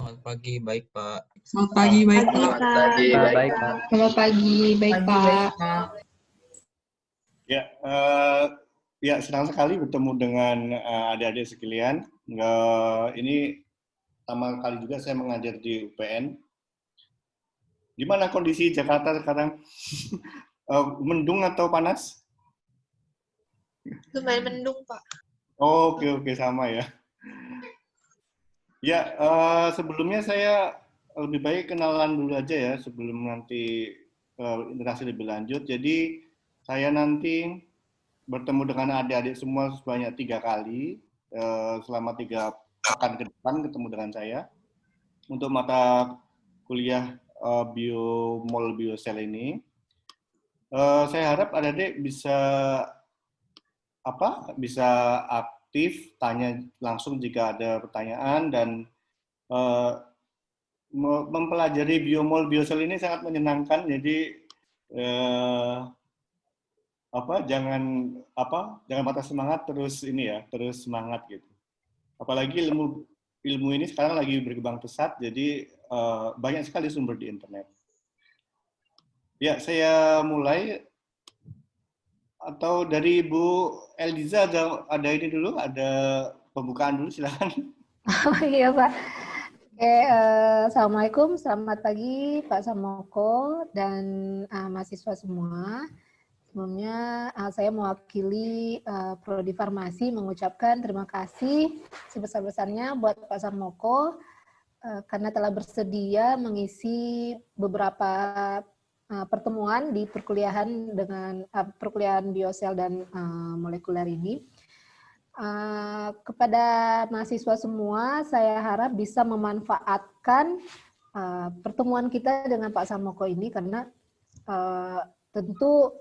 Selamat pagi, baik Pak. Selamat pagi, baik Pak. Selamat pagi, baik Pak. Selamat pagi, baik Pak. Ya, ya senang sekali bertemu dengan adik-adik sekalian. Ini pertama kali juga saya mengajar di UPN. Gimana kondisi Jakarta sekarang? Mendung atau panas? Lumayan mendung, Pak. Oh, oke, sama ya. Ya, sebelumnya saya lebih baik kenalan dulu aja ya sebelum nanti interaksi lebih lanjut. Jadi saya nanti bertemu dengan adik-adik semua sebanyak 3 kali selama 3 pekan ke depan ketemu dengan saya untuk mata kuliah biomol biosel ini. Saya harap adik-adik bisa aktif, tanya langsung jika ada pertanyaan, dan mempelajari biomol biosel ini sangat menyenangkan. Jadi jangan patah semangat, terus semangat gitu. Apalagi ilmu ini sekarang lagi berkembang pesat, jadi banyak sekali sumber di internet. Ya, saya mulai. Atau dari Bu Eldiza ada ini dulu, ada pembukaan dulu, silakan. Oh iya Pak. Assalamualaikum, selamat pagi Pak Samoko dan mahasiswa semua. Sebelumnya saya mewakili Prodi Farmasi mengucapkan terima kasih sebesar-besarnya buat Pak Samoko karena telah bersedia mengisi beberapa pertemuan di perkuliahan dengan perkuliahan biosel dan molekuler ini. Kepada mahasiswa semua, saya harap bisa memanfaatkan pertemuan kita dengan Pak Samoko ini karena tentu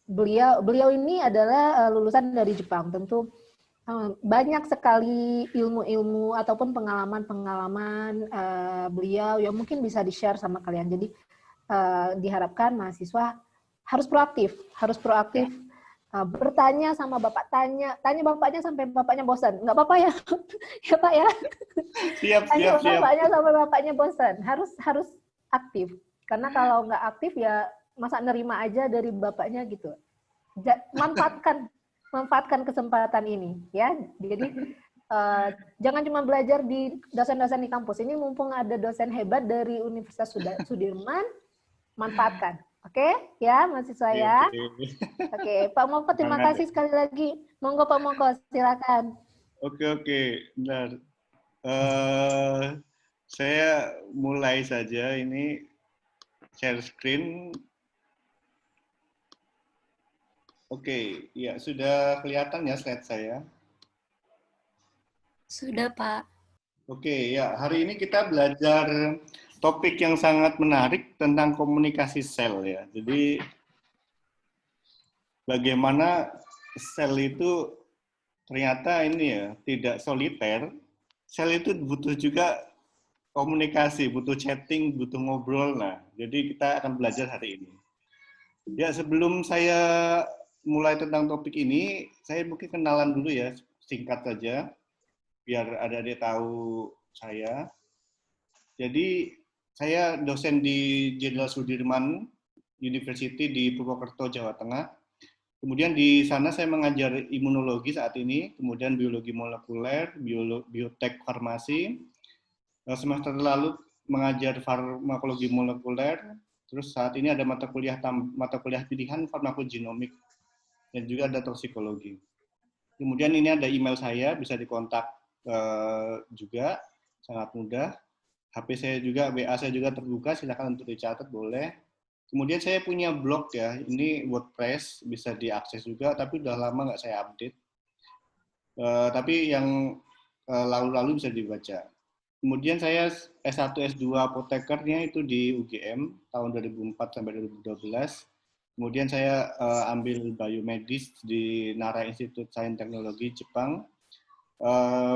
beliau ini adalah lulusan dari Jepang. Tentu banyak sekali ilmu-ilmu ataupun pengalaman-pengalaman beliau yang mungkin bisa di-share sama kalian. Jadi diharapkan mahasiswa harus proaktif, bertanya sama bapak, tanya bapaknya sampai bapaknya bosan. Nggak apa-apa ya, ya Pak ya. Siap. Bapaknya sampai bapaknya bosan. Harus aktif. Karena kalau nggak aktif ya masa nerima aja dari bapaknya gitu. Manfaatkan kesempatan ini ya. Jadi jangan cuma belajar di dosen-dosen di kampus. Ini mumpung ada dosen hebat dari Universitas Sudirman, manfaatkan. Oke, ya mahasiswa ya. Oke, Pak Moko terima kasih sekali lagi. Monggo Pak Moko, silakan. Oke, benar. Saya mulai saja ini share screen. Oke, ya sudah kelihatan ya slide saya. Sudah, Pak. Oke, ya hari ini kita belajar topik yang sangat menarik tentang komunikasi sel ya. Jadi bagaimana sel itu ternyata ini ya tidak soliter. Sel itu butuh juga komunikasi, butuh chatting, butuh ngobrol. Nah, jadi kita akan belajar hari ini. Ya, sebelum saya mulai tentang topik ini, saya mungkin kenalan dulu ya, singkat saja, biar adik-adik tahu saya. Jadi, saya dosen di Jenderal Sudirman University di Purwokerto, Jawa Tengah. Kemudian di sana saya mengajar imunologi saat ini, kemudian biologi molekuler, biotek farmasi. Semester lalu mengajar farmakologi molekuler, terus saat ini ada mata kuliah pilihan farmakogenomik, dan juga ada toksikologi. Kemudian ini ada email saya, bisa dikontak juga, sangat mudah. HP saya juga, WA saya juga terbuka, silakan untuk dicatat, boleh. Kemudian saya punya blog ya, ini WordPress, bisa diakses juga, tapi udah lama nggak saya update. Tapi yang lalu-lalu bisa dibaca. Kemudian saya S1, S2 apotekernya itu di UGM tahun 2004 sampai 2012. Kemudian saya ambil biomedis di Nara Institute Sains Teknologi Jepang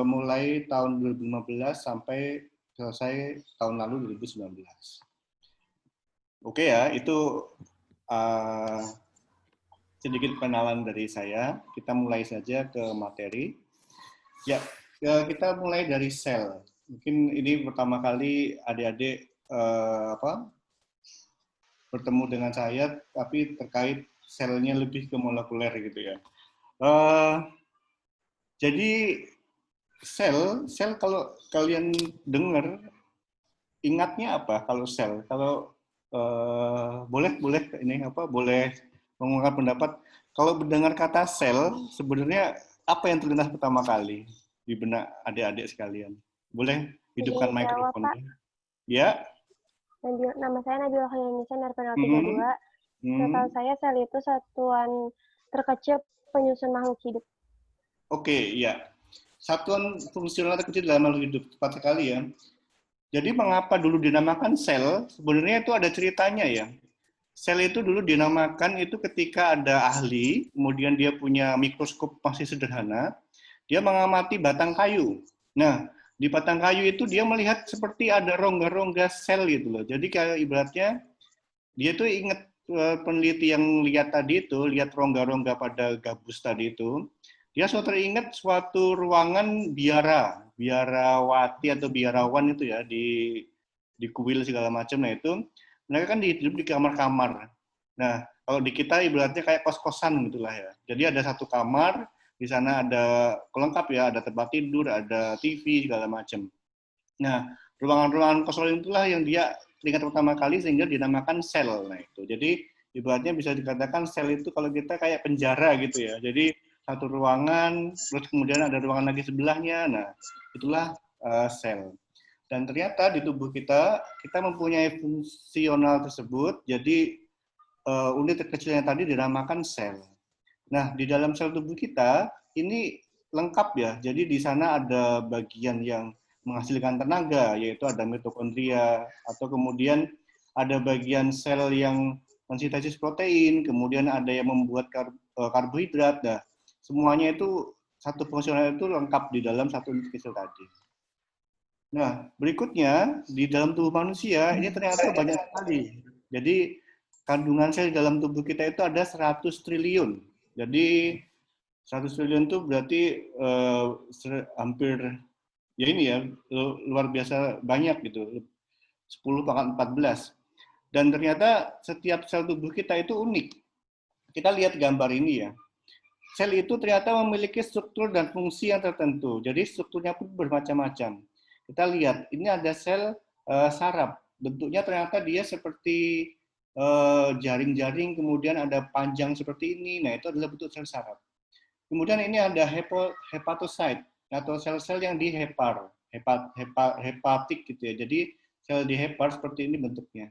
mulai tahun 2015 sampai selesai tahun lalu 2019. Oke ya, itu sedikit kenalan dari saya. Kita mulai saja ke materi. Ya, kita mulai dari sel. Mungkin ini pertama kali adik-adik bertemu dengan saya, tapi terkait selnya lebih ke molekuler gitu ya. Jadi sel kalau kalian dengar, ingatnya apa kalau sel? Kalau boleh ini boleh mengungkap pendapat. Kalau mendengar kata sel, sebenarnya apa yang terlintas pertama kali di benak adik-adik sekalian? Boleh hidupkan Izin jawab, Pak. mikrofonnya. Ya. Nama saya Nabila Khairunnisa, RPNL 32. Hmm. Setahu saya sel itu satuan terkecil penyusun makhluk hidup. Oke, ya. Satuan fungsional terkecil dalam makhluk hidup, tepat sekali ya. Jadi mengapa dulu dinamakan sel? Sebenarnya itu ada ceritanya ya. Sel itu dulu dinamakan itu ketika ada ahli, kemudian dia punya mikroskop masih sederhana, dia mengamati batang kayu. Nah, di batang kayu itu dia melihat seperti ada rongga-rongga sel gitu loh. Jadi kayak ibaratnya dia tuh ingat peneliti yang lihat tadi itu, lihat rongga-rongga pada gabus tadi itu, dia suatu teringat suatu ruangan biarawati atau biarawan itu ya, di kuil segala macam. Nah itu, mereka kan hidup di kamar-kamar. Nah, kalau di kita ibaratnya kayak kos-kosan gitulah ya. Jadi ada satu kamar, di sana ada pelengkap ya, ada tempat tidur, ada TV segala macam. Nah, ruangan-ruangan kosong itulah yang dia teringat pertama kali sehingga dinamakan sel. Nah itu, jadi ibaratnya bisa dikatakan sel itu kalau kita kayak penjara gitu ya. Jadi satu ruangan, terus kemudian ada ruangan lagi sebelahnya. Nah, itulah sel. Dan ternyata di tubuh kita mempunyai fungsional tersebut. Jadi unit terkecilnya tadi dinamakan sel. Nah, di dalam sel tubuh kita ini lengkap ya. Jadi di sana ada bagian yang menghasilkan tenaga, yaitu ada mitokondria, atau kemudian ada bagian sel yang mensintesis protein, kemudian ada yang membuat karbohidrat. Nah, semuanya itu satu fungsional itu lengkap di dalam satu unit kecil tadi. Nah, berikutnya di dalam tubuh manusia ini ternyata banyak sekali. Jadi kandungan sel di dalam tubuh kita itu ada 100 triliun. Jadi 100 triliun itu berarti hampir ya ini ya luar biasa banyak gitu. 10 pangkat 14. Dan ternyata setiap sel tubuh kita itu unik. Kita lihat gambar ini ya. Sel itu ternyata memiliki struktur dan fungsi yang tertentu. Jadi strukturnya pun bermacam-macam. Kita lihat, ini ada sel saraf. Bentuknya ternyata dia seperti jaring-jaring, kemudian ada panjang seperti ini. Nah, itu adalah bentuk sel saraf. Kemudian ini ada hepatosit atau sel-sel yang di hepatik gitu ya. Jadi sel di hepar seperti ini bentuknya.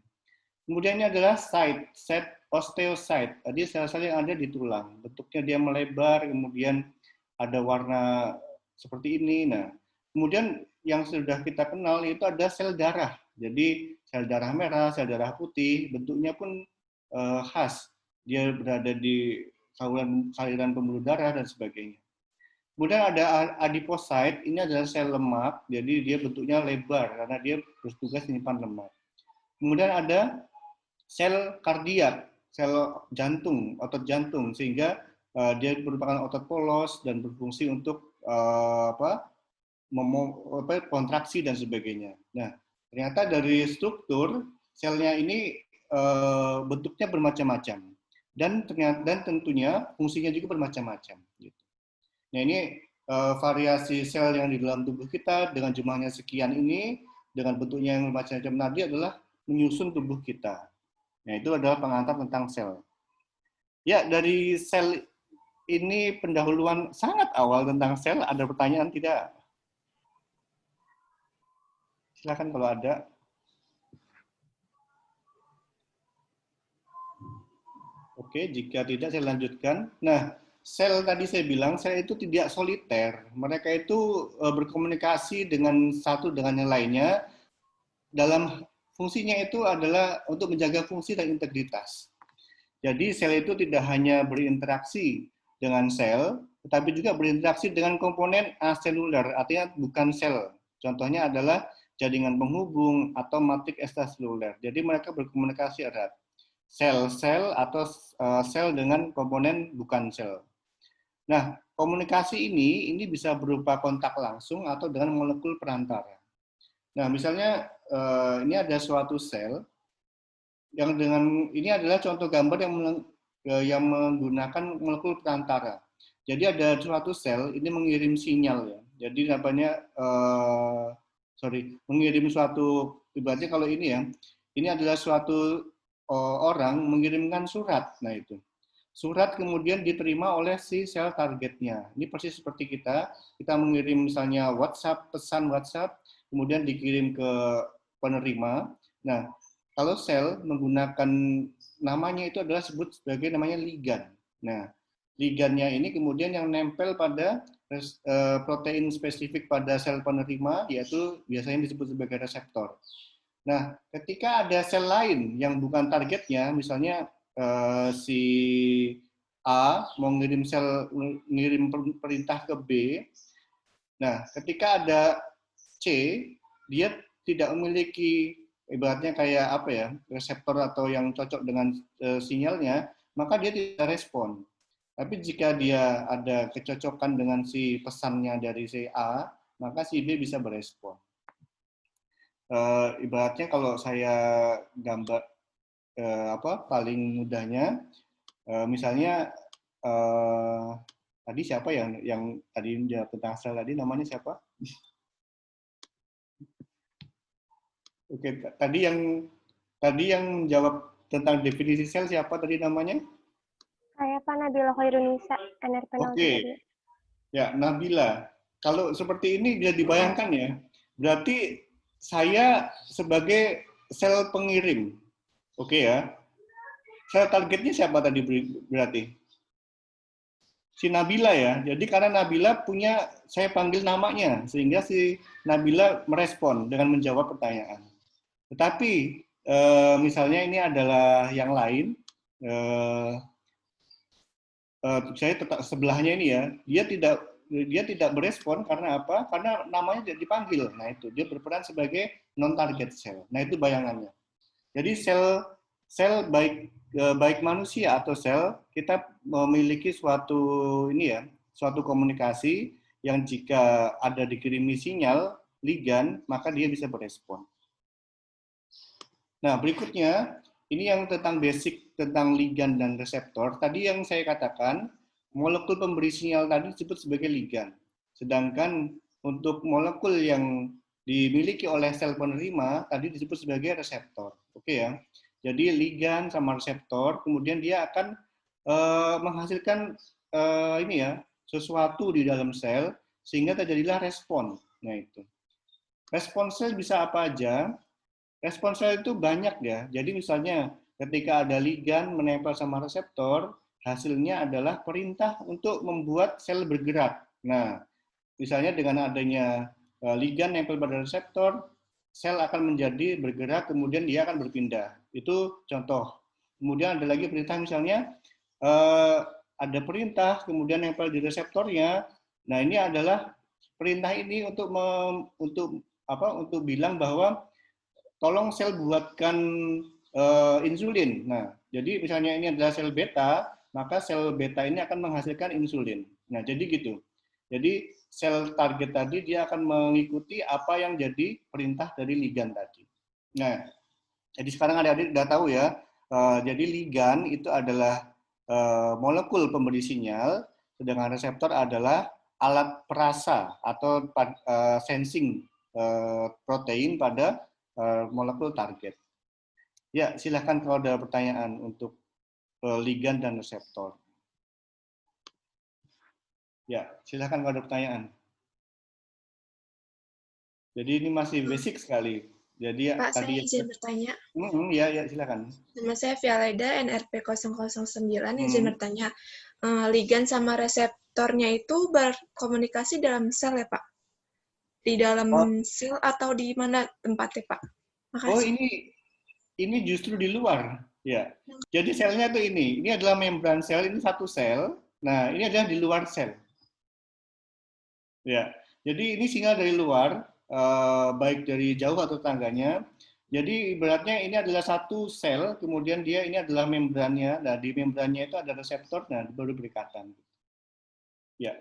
Kemudian ini adalah osteosit. Tadi sel-sel yang ada di tulang. Bentuknya dia melebar, kemudian ada warna seperti ini. Nah, kemudian yang sudah kita kenal itu ada sel darah. Jadi sel darah merah, sel darah putih, bentuknya pun khas. Dia berada di saluran pembuluh darah dan sebagainya. Kemudian ada adiposit, ini adalah sel lemak, jadi dia bentuknya lebar karena dia bertugas menyimpan lemak. Kemudian ada sel kardiak, sel jantung, otot jantung, sehingga dia merupakan otot polos dan berfungsi untuk kontraksi dan sebagainya. Nah, ternyata dari struktur selnya ini bentuknya bermacam-macam dan tentunya fungsinya juga bermacam-macam. Gitu. Nah, ini variasi sel yang di dalam tubuh kita dengan jumlahnya sekian ini dengan bentuknya yang bermacam-macam tadi adalah menyusun tubuh kita. Nah, itu adalah pengantar tentang sel. Ya, dari sel ini pendahuluan sangat awal tentang sel. Ada pertanyaan tidak? Silakan kalau ada. Oke, jika tidak saya lanjutkan. Nah, sel tadi saya bilang, sel itu tidak soliter. Mereka itu berkomunikasi dengan satu dengan yang lainnya. Dalam fungsinya itu adalah untuk menjaga fungsi dan integritas. Jadi sel itu tidak hanya berinteraksi dengan sel, tetapi juga berinteraksi dengan komponen aseluler, artinya bukan sel. Contohnya adalah jaringan penghubung atau matrik ekstraseluler. Jadi mereka berkomunikasi erat. Sel-sel atau sel dengan komponen bukan sel. Nah, komunikasi ini bisa berupa kontak langsung atau dengan molekul perantara. Nah, misalnya ini ada suatu sel yang dengan ini adalah contoh gambar yang menggunakan molekul perantara. Jadi ada suatu sel ini mengirim sinyal ya. Jadi namanya mengirim suatu, ibaratnya kalau ini ya, ini adalah suatu orang mengirimkan surat. Nah itu. Surat kemudian diterima oleh si sel targetnya. Ini persis seperti kita mengirim misalnya WhatsApp, pesan WhatsApp, kemudian dikirim ke penerima. Nah, kalau sel menggunakan namanya itu adalah sebut sebagai namanya ligan. Nah, ligannya ini kemudian yang nempel pada protein spesifik pada sel penerima, yaitu biasanya disebut sebagai reseptor. Nah, ketika ada sel lain yang bukan targetnya, misalnya si A mau ngirim perintah ke B, nah ketika ada C, dia tidak memiliki ibaratnya kayak apa ya, reseptor atau yang cocok dengan sinyalnya, maka dia tidak respon. Tapi jika dia ada kecocokan dengan si pesannya dari si A, maka si B bisa berespon. Ibaratnya kalau saya gambar paling mudahnya, misalnya tadi siapa yang tadi jawab tentang sel tadi, namanya siapa? Oke, tadi yang jawab tentang definisi sel siapa tadi namanya? Saya Pak Nabila Khairunisa, NRP 03. Oke, ya Nabila. Kalau seperti ini bisa dibayangkan ya, berarti saya sebagai sel pengirim, oke ya. Sel targetnya siapa tadi berarti? Si Nabila ya. Jadi karena Nabila punya, saya panggil namanya, sehingga si Nabila merespon dengan menjawab pertanyaan. Tetapi misalnya ini adalah yang lain, saya tetap sebelahnya ini ya, dia tidak berespon karena apa? Karena namanya tidak dipanggil. Nah itu dia berperan sebagai non target cell. Nah itu bayangannya. Jadi sel baik manusia atau sel, kita memiliki suatu komunikasi yang jika ada dikirimi sinyal ligan, maka dia bisa berespon. Nah, berikutnya ini yang tentang basic tentang ligan dan reseptor. Tadi yang saya katakan, molekul pemberi sinyal tadi disebut sebagai ligan. Sedangkan untuk molekul yang dimiliki oleh sel penerima tadi disebut sebagai reseptor. Oke ya. Jadi ligan sama reseptor, kemudian dia akan menghasilkan sesuatu di dalam sel sehingga terjadilah respon. Nah itu. Respon sel bisa apa aja? Respon sel itu banyak ya. Jadi misalnya ketika ada ligan menempel sama reseptor, hasilnya adalah perintah untuk membuat sel bergerak. Nah, misalnya dengan adanya ligan nempel pada reseptor, sel akan menjadi bergerak, kemudian dia akan berpindah. Itu contoh. Kemudian ada lagi perintah misalnya ada perintah, kemudian nempel di reseptornya. Nah, ini adalah perintah ini untuk bilang bahwa tolong sel buatkan insulin. Nah, jadi misalnya ini adalah sel beta, maka sel beta ini akan menghasilkan insulin. Nah, jadi gitu. Jadi sel target tadi dia akan mengikuti apa yang jadi perintah dari ligan tadi. Nah, jadi sekarang adik-adik sudah tahu ya. Jadi ligan itu adalah molekul pemberi sinyal, sedangkan reseptor adalah alat perasa atau sensing protein pada molekul target. Ya, silakan kalau ada pertanyaan untuk ligan dan reseptor. Ya, silakan kalau ada pertanyaan. Jadi ini masih basic sekali. Jadi Pak, tadi saya izin bertanya. Ya, silakan. Nama saya Vialeda, NRP 009, izin bertanya. Ligan sama reseptornya itu berkomunikasi dalam sel ya, Pak? Di dalam sel atau di mana tempatnya, Pak? Makasih. Oh, ini justru di luar. Ya. Jadi selnya tuh ini adalah membran sel, ini satu sel. Nah, ini adalah di luar sel. Ya. Jadi ini sinyal dari luar, baik dari jauh atau tetangganya. Jadi ibaratnya ini adalah satu sel, kemudian ini adalah membrannya. Nah, di membrannya itu ada reseptor, nah baru berikatan. Ya.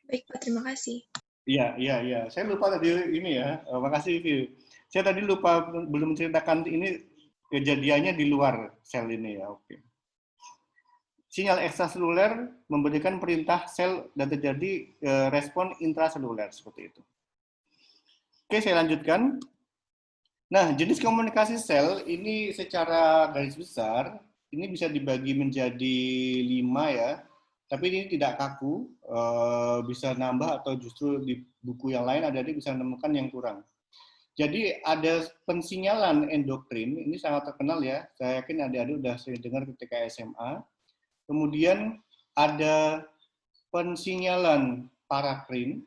Baik, Pak. Terima kasih. Iya. Saya lupa tadi ini ya. Makasih, Vivi. Saya tadi lupa belum menceritakan ini kejadiannya di luar sel ini ya. Oke. Sinyal ekstraseluler memberikan perintah sel dan terjadi respon intraseluler seperti itu. Oke, saya lanjutkan. Nah, jenis komunikasi sel ini secara garis besar ini bisa dibagi menjadi 5 ya. Tapi ini tidak kaku, bisa nambah atau justru di buku yang lain ada bisa menemukan yang kurang. Jadi ada pensinyalan endokrin, ini sangat terkenal ya. Saya yakin adik-adik sudah sering dengar ketika SMA. Kemudian ada pensinyalan parakrin.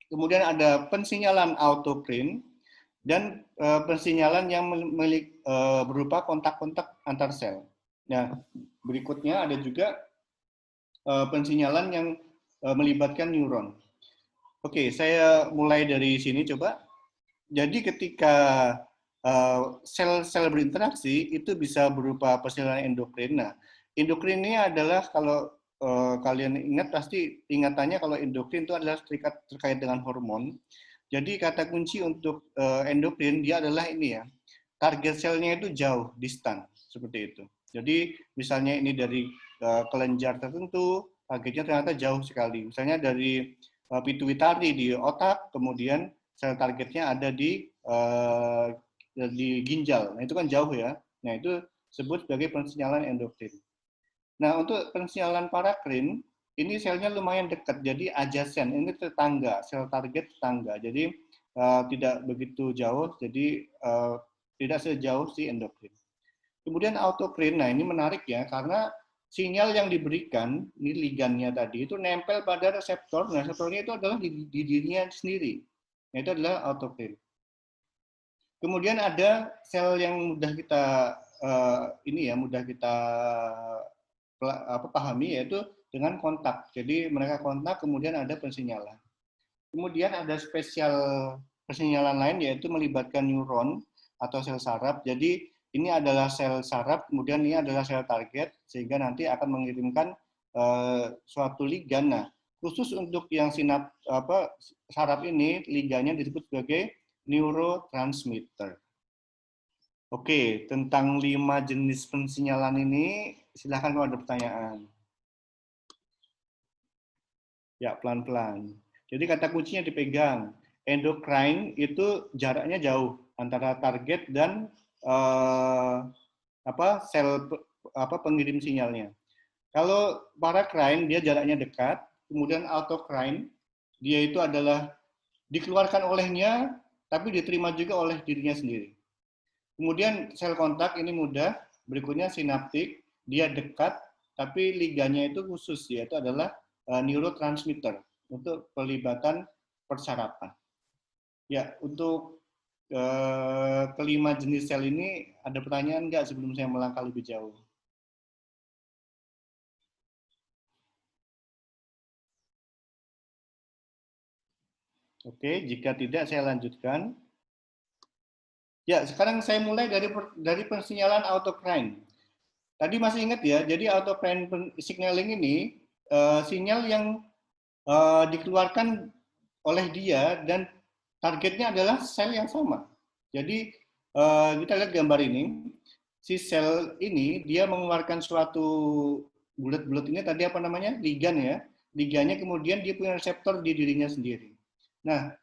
Kemudian ada pensinyalan autokrin dan pensinyalan yang berupa kontak-kontak antar sel. Nah, berikutnya ada juga pensinyalan yang melibatkan neuron. Oke, saya mulai dari sini coba. Jadi ketika sel-sel berinteraksi itu bisa berupa pensinyalan endokrin. Nah, endokrin ini adalah kalau kalian ingat pasti ingatannya kalau endokrin itu adalah terkait dengan hormon. Jadi kata kunci untuk endokrin dia adalah ini ya. Target selnya itu jauh, distan, seperti itu. Jadi misalnya ini dari kelenjar tertentu, targetnya ternyata jauh sekali. Misalnya dari pituitari di otak, kemudian sel targetnya ada di ginjal. Nah itu kan jauh ya. Nah itu disebut sebagai pensinyalan endokrin. Nah untuk pensinyalan parakrin, ini selnya lumayan dekat, jadi adjacent. Ini tetangga, sel target tetangga. Jadi tidak begitu jauh, jadi tidak sejauh si endokrin. Kemudian autokrin, nah ini menarik ya, karena sinyal yang diberikan, ini ligannya tadi, itu nempel pada reseptor, nah reseptornya itu adalah di dirinya sendiri. Nah itu adalah autokrin. Kemudian ada sel yang mudah kita pahami, yaitu dengan kontak. Jadi mereka kontak, kemudian ada pensinyalan. Kemudian ada spesial pensinyalan lain, yaitu melibatkan neuron atau sel saraf. Jadi ini adalah sel saraf, kemudian ini adalah sel target, sehingga nanti akan mengirimkan suatu ligan. Nah, khusus untuk yang saraf ini, ligannya disebut sebagai neurotransmitter. Oke, tentang 5 jenis pensinyalan ini, silakan kalau ada pertanyaan. Ya, pelan-pelan. Jadi kata kuncinya dipegang. Endokrin itu jaraknya jauh antara target dan sel pengirim sinyalnya. Kalau parakrin dia jaraknya dekat, kemudian autokrin dia itu adalah dikeluarkan olehnya tapi diterima juga oleh dirinya sendiri. Kemudian sel kontak ini mudah, berikutnya sinaptik, dia dekat tapi ligannya itu khusus, yaitu adalah neurotransmitter untuk pelibatan persarapan. Ya, untuk kelima jenis sel ini ada pertanyaan nggak sebelum saya melangkah lebih jauh? Oke, jika tidak saya lanjutkan. Ya, sekarang saya mulai dari pensinyalan autokrin. Tadi masih ingat ya, jadi autokrin signaling ini sinyal yang dikeluarkan oleh dia dan targetnya adalah sel yang sama. Jadi kita lihat gambar ini, si sel ini dia mengeluarkan suatu bulat-bulat ini tadi apa namanya? Ligan ya. Ligannya kemudian dia punya reseptor di dirinya sendiri. Nah,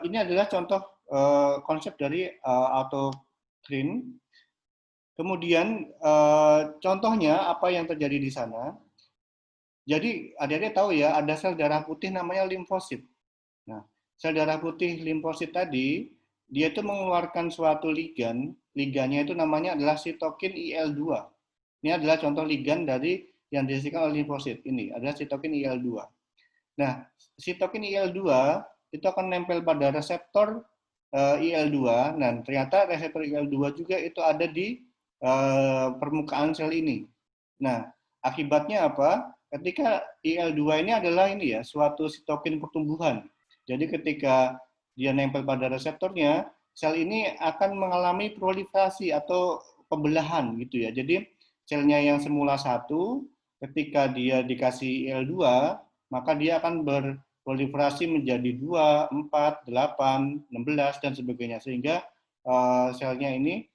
ini adalah contoh konsep dari autokrin. Kemudian contohnya apa yang terjadi di sana? Jadi adik-adik tahu ya, ada sel darah putih namanya limfosit. Nah, sel darah putih limfosit tadi, dia itu mengeluarkan suatu ligan, ligannya itu namanya adalah sitokin IL-2. Ini adalah contoh ligan dari yang dihasilkan oleh limfosit. Ini adalah sitokin IL-2. Nah, sitokin IL-2 itu akan nempel pada reseptor IL-2, dan ternyata reseptor IL-2 juga itu ada di permukaan sel ini. Nah, akibatnya apa? Ketika IL-2 ini adalah ini ya, suatu sitokin pertumbuhan. Jadi ketika dia nempel pada reseptornya, sel ini akan mengalami proliferasi atau pembelahan gitu ya. Jadi selnya yang semula 1, ketika dia dikasih IL-2, maka dia akan berproliferasi menjadi 2, 4, 8, 16, dan sebagainya. Sehingga selnya ini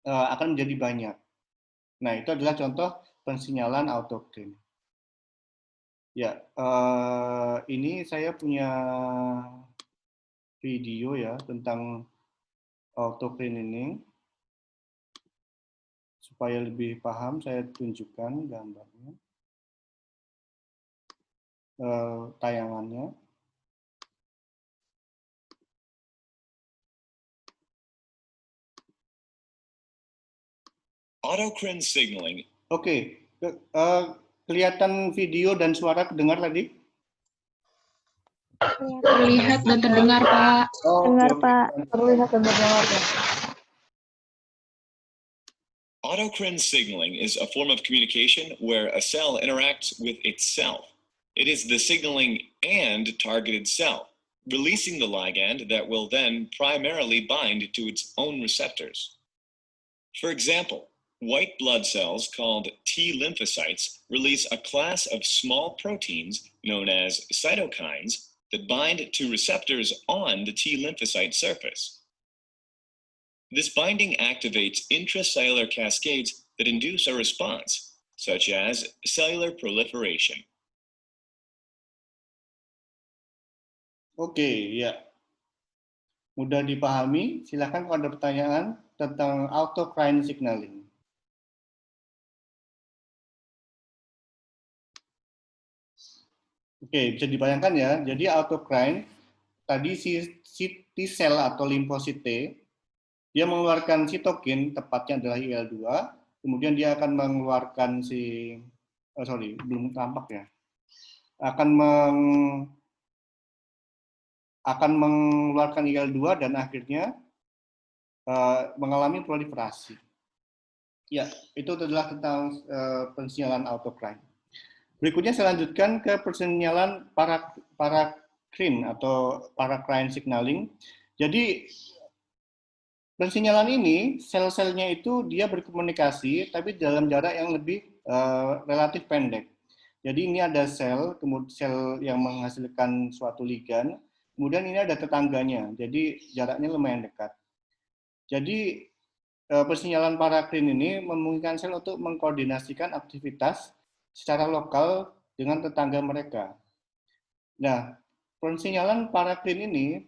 akan menjadi banyak. Nah, itu adalah contoh pensinyalan autokrin. Ya, ini saya punya video ya tentang autokrin ini. Supaya lebih paham, saya tunjukkan gambarnya, tayangannya. Autocrine signaling. Oke, kelihatan video dan suara kedengar tadi? Terlihat dan terdengar, Pak. Dengar, Pak. Terlihat dan terdengar. Autocrine signaling is a form of communication where a cell interacts with itself. It is the signaling and targeted cell, releasing the ligand that will then primarily bind to its own receptors. For example, white blood cells called T lymphocytes release a class of small proteins known as cytokines that bind to receptors on the T lymphocyte surface. This binding activates intracellular cascades that induce a response, such as cellular proliferation. Oke, ya. Mudah dipahami. Silakan kalau ada pertanyaan tentang autocrine signaling. Oke, bisa dibayangkan ya. Jadi autocrine tadi si T-sel atau limfosit T, dia mengeluarkan sitokin, tepatnya adalah IL-2, kemudian dia akan mengeluarkan belum tampak ya. Akan mengeluarkan IL-2 dan akhirnya mengalami proliferasi. Ya, itu adalah tentang pensinyalan autocrine. Berikutnya saya lanjutkan ke pensinyalan paracrine atau paracrine signaling. Jadi pensinyalan ini sel-selnya itu dia berkomunikasi tapi dalam jarak yang lebih relatif pendek. Jadi ini ada sel, kemudian sel yang menghasilkan suatu ligan, kemudian ini ada tetangganya. Jadi jaraknya lumayan dekat. Jadi pensinyalan paracrine ini memungkinkan sel untuk mengkoordinasikan aktivitas secara lokal dengan tetangga mereka. Nah, pensinyalan paracrine ini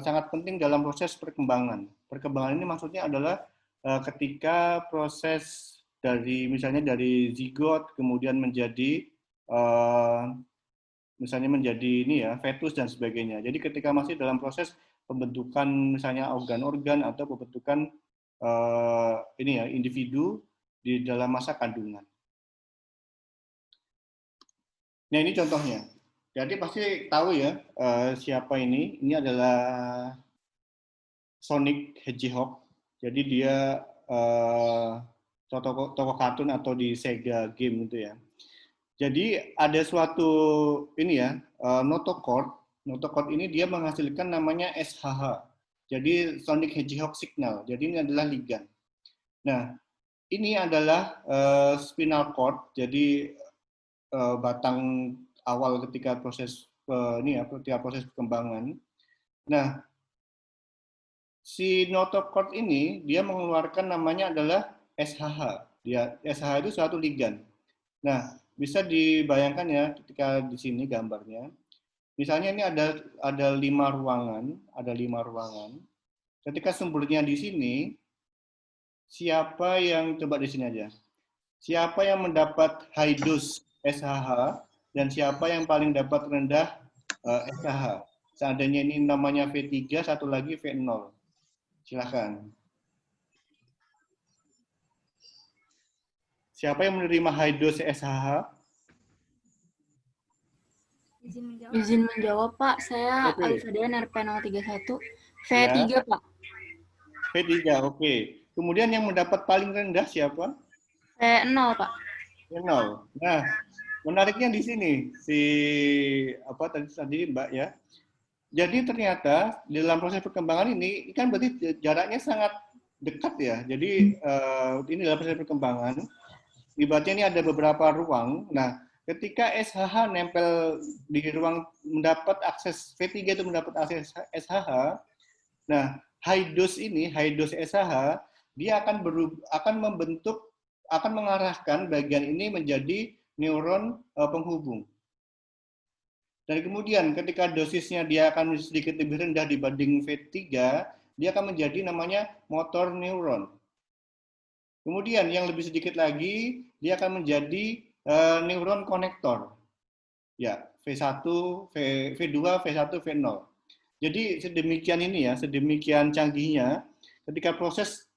sangat penting dalam proses perkembangan. Perkembangan ini maksudnya adalah ketika proses misalnya dari zigot kemudian menjadi fetus dan sebagainya. Jadi ketika masih dalam proses pembentukan misalnya organ-organ atau pembentukan individu di dalam masa kandungan. Nah, ini contohnya. Jadi pasti tahu ya siapa ini. Ini adalah Sonic Hedgehog. Jadi dia tokoh kartun atau di Sega game gitu ya. Jadi ada suatu notochord. Notochord ini dia menghasilkan namanya SHH. Jadi Sonic Hedgehog Signal. Jadi ini adalah ligan. Nah, ini adalah spinal cord. Jadi batang awal ketika proses perkembangan. Nah, si notochord ini dia mengeluarkan namanya adalah SHH. SHH itu suatu ligan. Nah, bisa dibayangkan ya ketika di sini gambarnya. Misalnya ini ada 5 ruangan. Ketika sumbernya di sini, siapa yang coba di sini aja? Siapa yang mendapat high dose SHH dan siapa yang paling dapat rendah SHH. Seandainya ini namanya V3, satu lagi V0. Silakan. Siapa yang menerima high dose SHH? Izin menjawab, Pak. Saya Alifadean RP 031. V3, ya. Pak. V3, oke. Kemudian yang mendapat paling rendah siapa? V0, Pak. V0. Nah, menariknya di sini tadi Mbak ya. Jadi ternyata dalam proses perkembangan ini kan berarti jaraknya sangat dekat ya. Jadi ini dalam proses perkembangan. Ibaratnya ini ada beberapa ruang. Nah, ketika SHH nempel di ruang mendapat akses V3 itu mendapat akses SHH, nah high dose SHH dia akan mengarahkan bagian ini menjadi neuron penghubung. Dan kemudian ketika dosisnya dia akan sedikit lebih rendah dibanding V3, dia akan menjadi namanya motor neuron. Kemudian yang lebih sedikit lagi, dia akan menjadi neuron konektor. Ya, V1, V2, V1, V0. Jadi sedemikian ini ya, sedemikian canggihnya ketika proses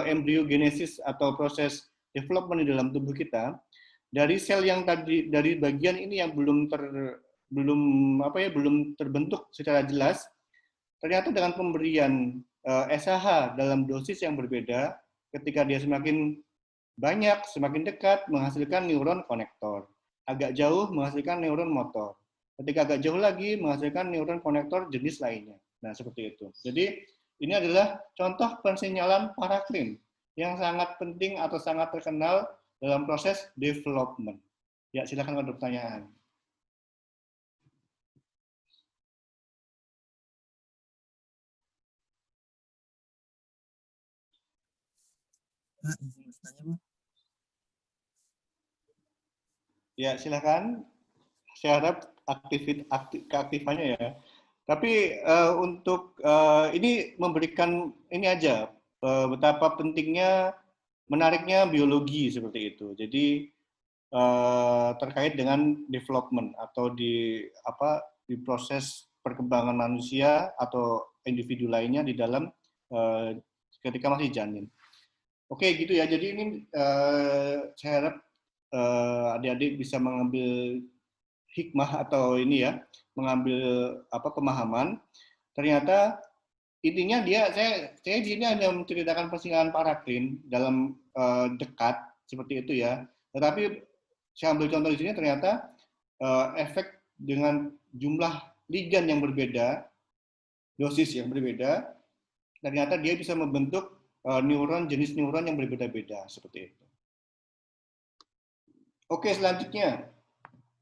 embryogenesis atau proses development di dalam tubuh kita, dari sel yang tadi, dari bagian ini yang belum terbentuk secara jelas, ternyata dengan pemberian SHH dalam dosis yang berbeda, ketika dia semakin banyak, semakin dekat menghasilkan neuron konektor, agak jauh menghasilkan neuron motor, ketika agak jauh lagi menghasilkan neuron konektor jenis lainnya. Nah, seperti itu. Jadi ini adalah contoh pensinyalan paraklim yang sangat penting atau sangat terkenal dalam proses development. Ya, silakan ada pertanyaan. Ya, silakan. Saya harap keaktifannya ya. Tapi untuk ini memberikan ini aja betapa pentingnya, menariknya biologi seperti itu. Jadi terkait dengan development atau di proses perkembangan manusia atau individu lainnya di dalam ketika masih janin. Oke, gitu ya. Jadi ini saya harap adik-adik bisa mengambil hikmah atau ini ya, mengambil pemahaman. Ternyata intinya saya di sini hanya menceritakan persinyalan paraklim dalam dekat seperti itu ya. Tetapi saya ambil contoh di sini ternyata efek dengan jumlah ligan yang berbeda, dosis yang berbeda, ternyata dia bisa membentuk jenis neuron yang berbeda-beda seperti itu. Oke, selanjutnya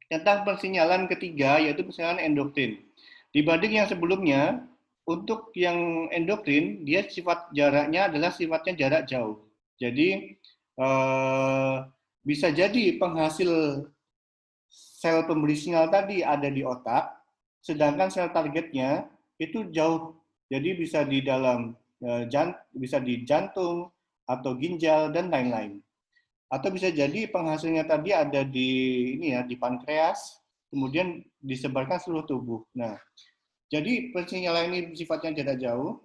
tentang persinyalan ketiga yaitu persinyalan endokrin. Dibanding yang sebelumnya, untuk yang endokrin dia sifat jaraknya adalah sifatnya jarak jauh. Jadi bisa jadi penghasil sel pemberi sinyal tadi ada di otak, sedangkan sel targetnya itu jauh. Jadi bisa di dalam bisa di jantung atau ginjal dan lain-lain. Atau bisa jadi penghasilnya tadi ada di di pankreas, kemudian disebarkan seluruh tubuh. Nah, jadi persinyalan ini sifatnya jarak jauh,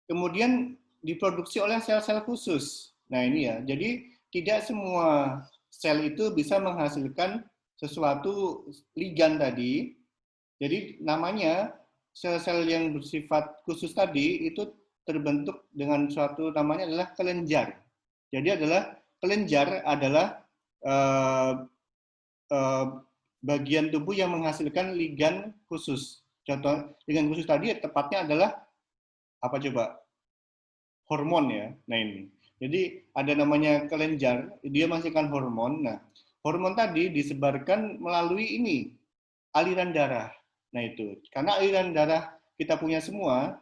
kemudian diproduksi oleh sel-sel khusus. Nah ini ya, jadi tidak semua sel itu bisa menghasilkan sesuatu ligan tadi. Jadi namanya sel-sel yang bersifat khusus tadi itu terbentuk dengan suatu namanya adalah kelenjar. Jadi kelenjar adalah bagian tubuh yang menghasilkan ligan khusus. Contoh ligan khusus tadi tepatnya adalah apa coba? Hormon ya. Nah ini. Jadi ada namanya kelenjar, dia menghasilkan hormon. Nah, hormon tadi disebarkan melalui aliran darah. Nah itu. Karena aliran darah kita punya semua,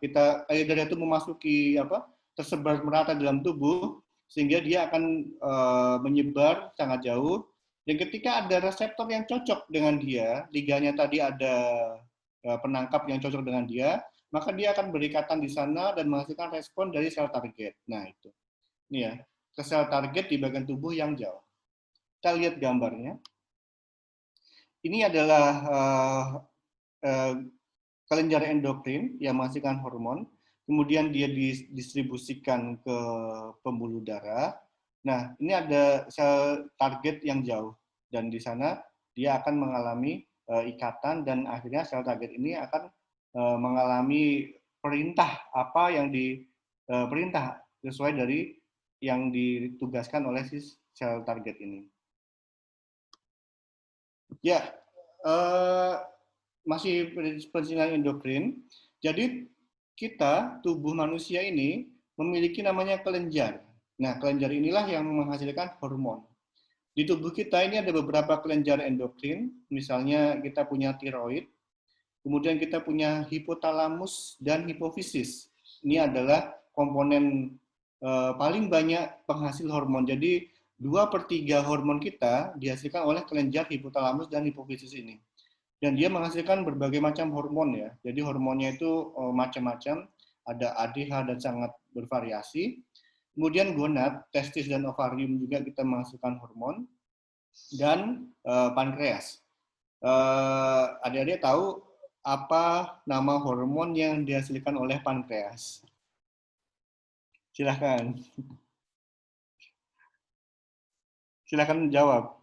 aliran darah itu memasuki tersebar merata dalam tubuh sehingga dia akan menyebar sangat jauh. Dan ketika ada reseptor yang cocok dengan dia, liganya tadi ada penangkap yang cocok dengan dia, maka dia akan berikatan di sana dan menghasilkan respon dari sel target. Nah itu. Ini ya, ke sel target di bagian tubuh yang jauh. Kita lihat gambarnya. Ini adalah kelenjar endokrin yang menghasilkan hormon, kemudian dia didistribusikan ke pembuluh darah. Nah, ini ada sel target yang jauh, dan di sana dia akan mengalami ikatan, dan akhirnya sel target ini akan mengalami perintah apa yang perintah sesuai dari yang ditugaskan oleh si sel target ini. Ya, masih persinyalan endokrin. Jadi kita, tubuh manusia ini memiliki namanya kelenjar. Nah, kelenjar inilah yang menghasilkan hormon. Di tubuh kita ini ada beberapa kelenjar endokrin, misalnya kita punya tiroid, kemudian kita punya hipotalamus dan hipofisis. Ini adalah komponen paling banyak penghasil hormon. Jadi 2/3 hormon kita dihasilkan oleh kelenjar hipotalamus dan hipofisis ini. Dan dia menghasilkan berbagai macam hormon ya. Jadi hormonnya itu macam-macam, ada ADH dan sangat bervariasi. Kemudian gonad, testis dan ovarium juga kita menghasilkan hormon, dan pankreas. Adik-adik tahu apa nama hormon yang dihasilkan oleh pankreas? Silahkan. Silahkan jawab.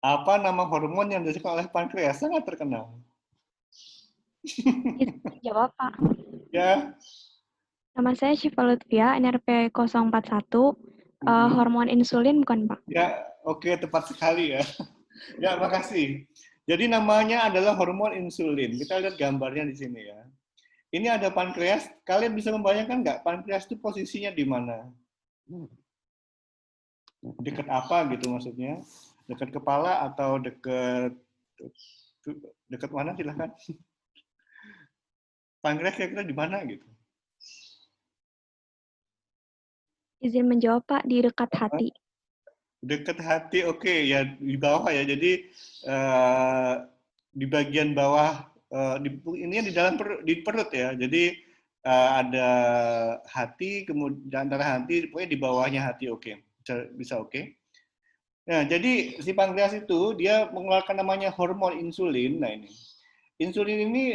Apa nama hormon yang dihasilkan oleh pankreas? Sangat terkenal. Jawab, Pak. Ya. Nama saya Syifa Lutfia, NRP 041. Hormon insulin bukan, Pak? Ya, oke, tepat sekali ya. Ya, makasih. Jadi namanya adalah hormon insulin. Kita lihat gambarnya di sini ya. Ini ada pankreas. Kalian bisa membayangkan nggak pankreas itu posisinya di mana? Dekat apa gitu maksudnya? Dekat kepala atau dekat mana silahkan. Pankreas kira-kira di mana gitu? Izin menjawab, Pak, di dekat hati. Dekat hati, oke, ya di bawah ya. Jadi di bagian bawah, ini di dalam di perut ya. Jadi ada hati, kemudian antara hati, pokoknya di bawahnya hati, oke, bisa oke. Nah, jadi si pankreas itu dia mengeluarkan namanya hormon insulin. Nah ini, insulin ini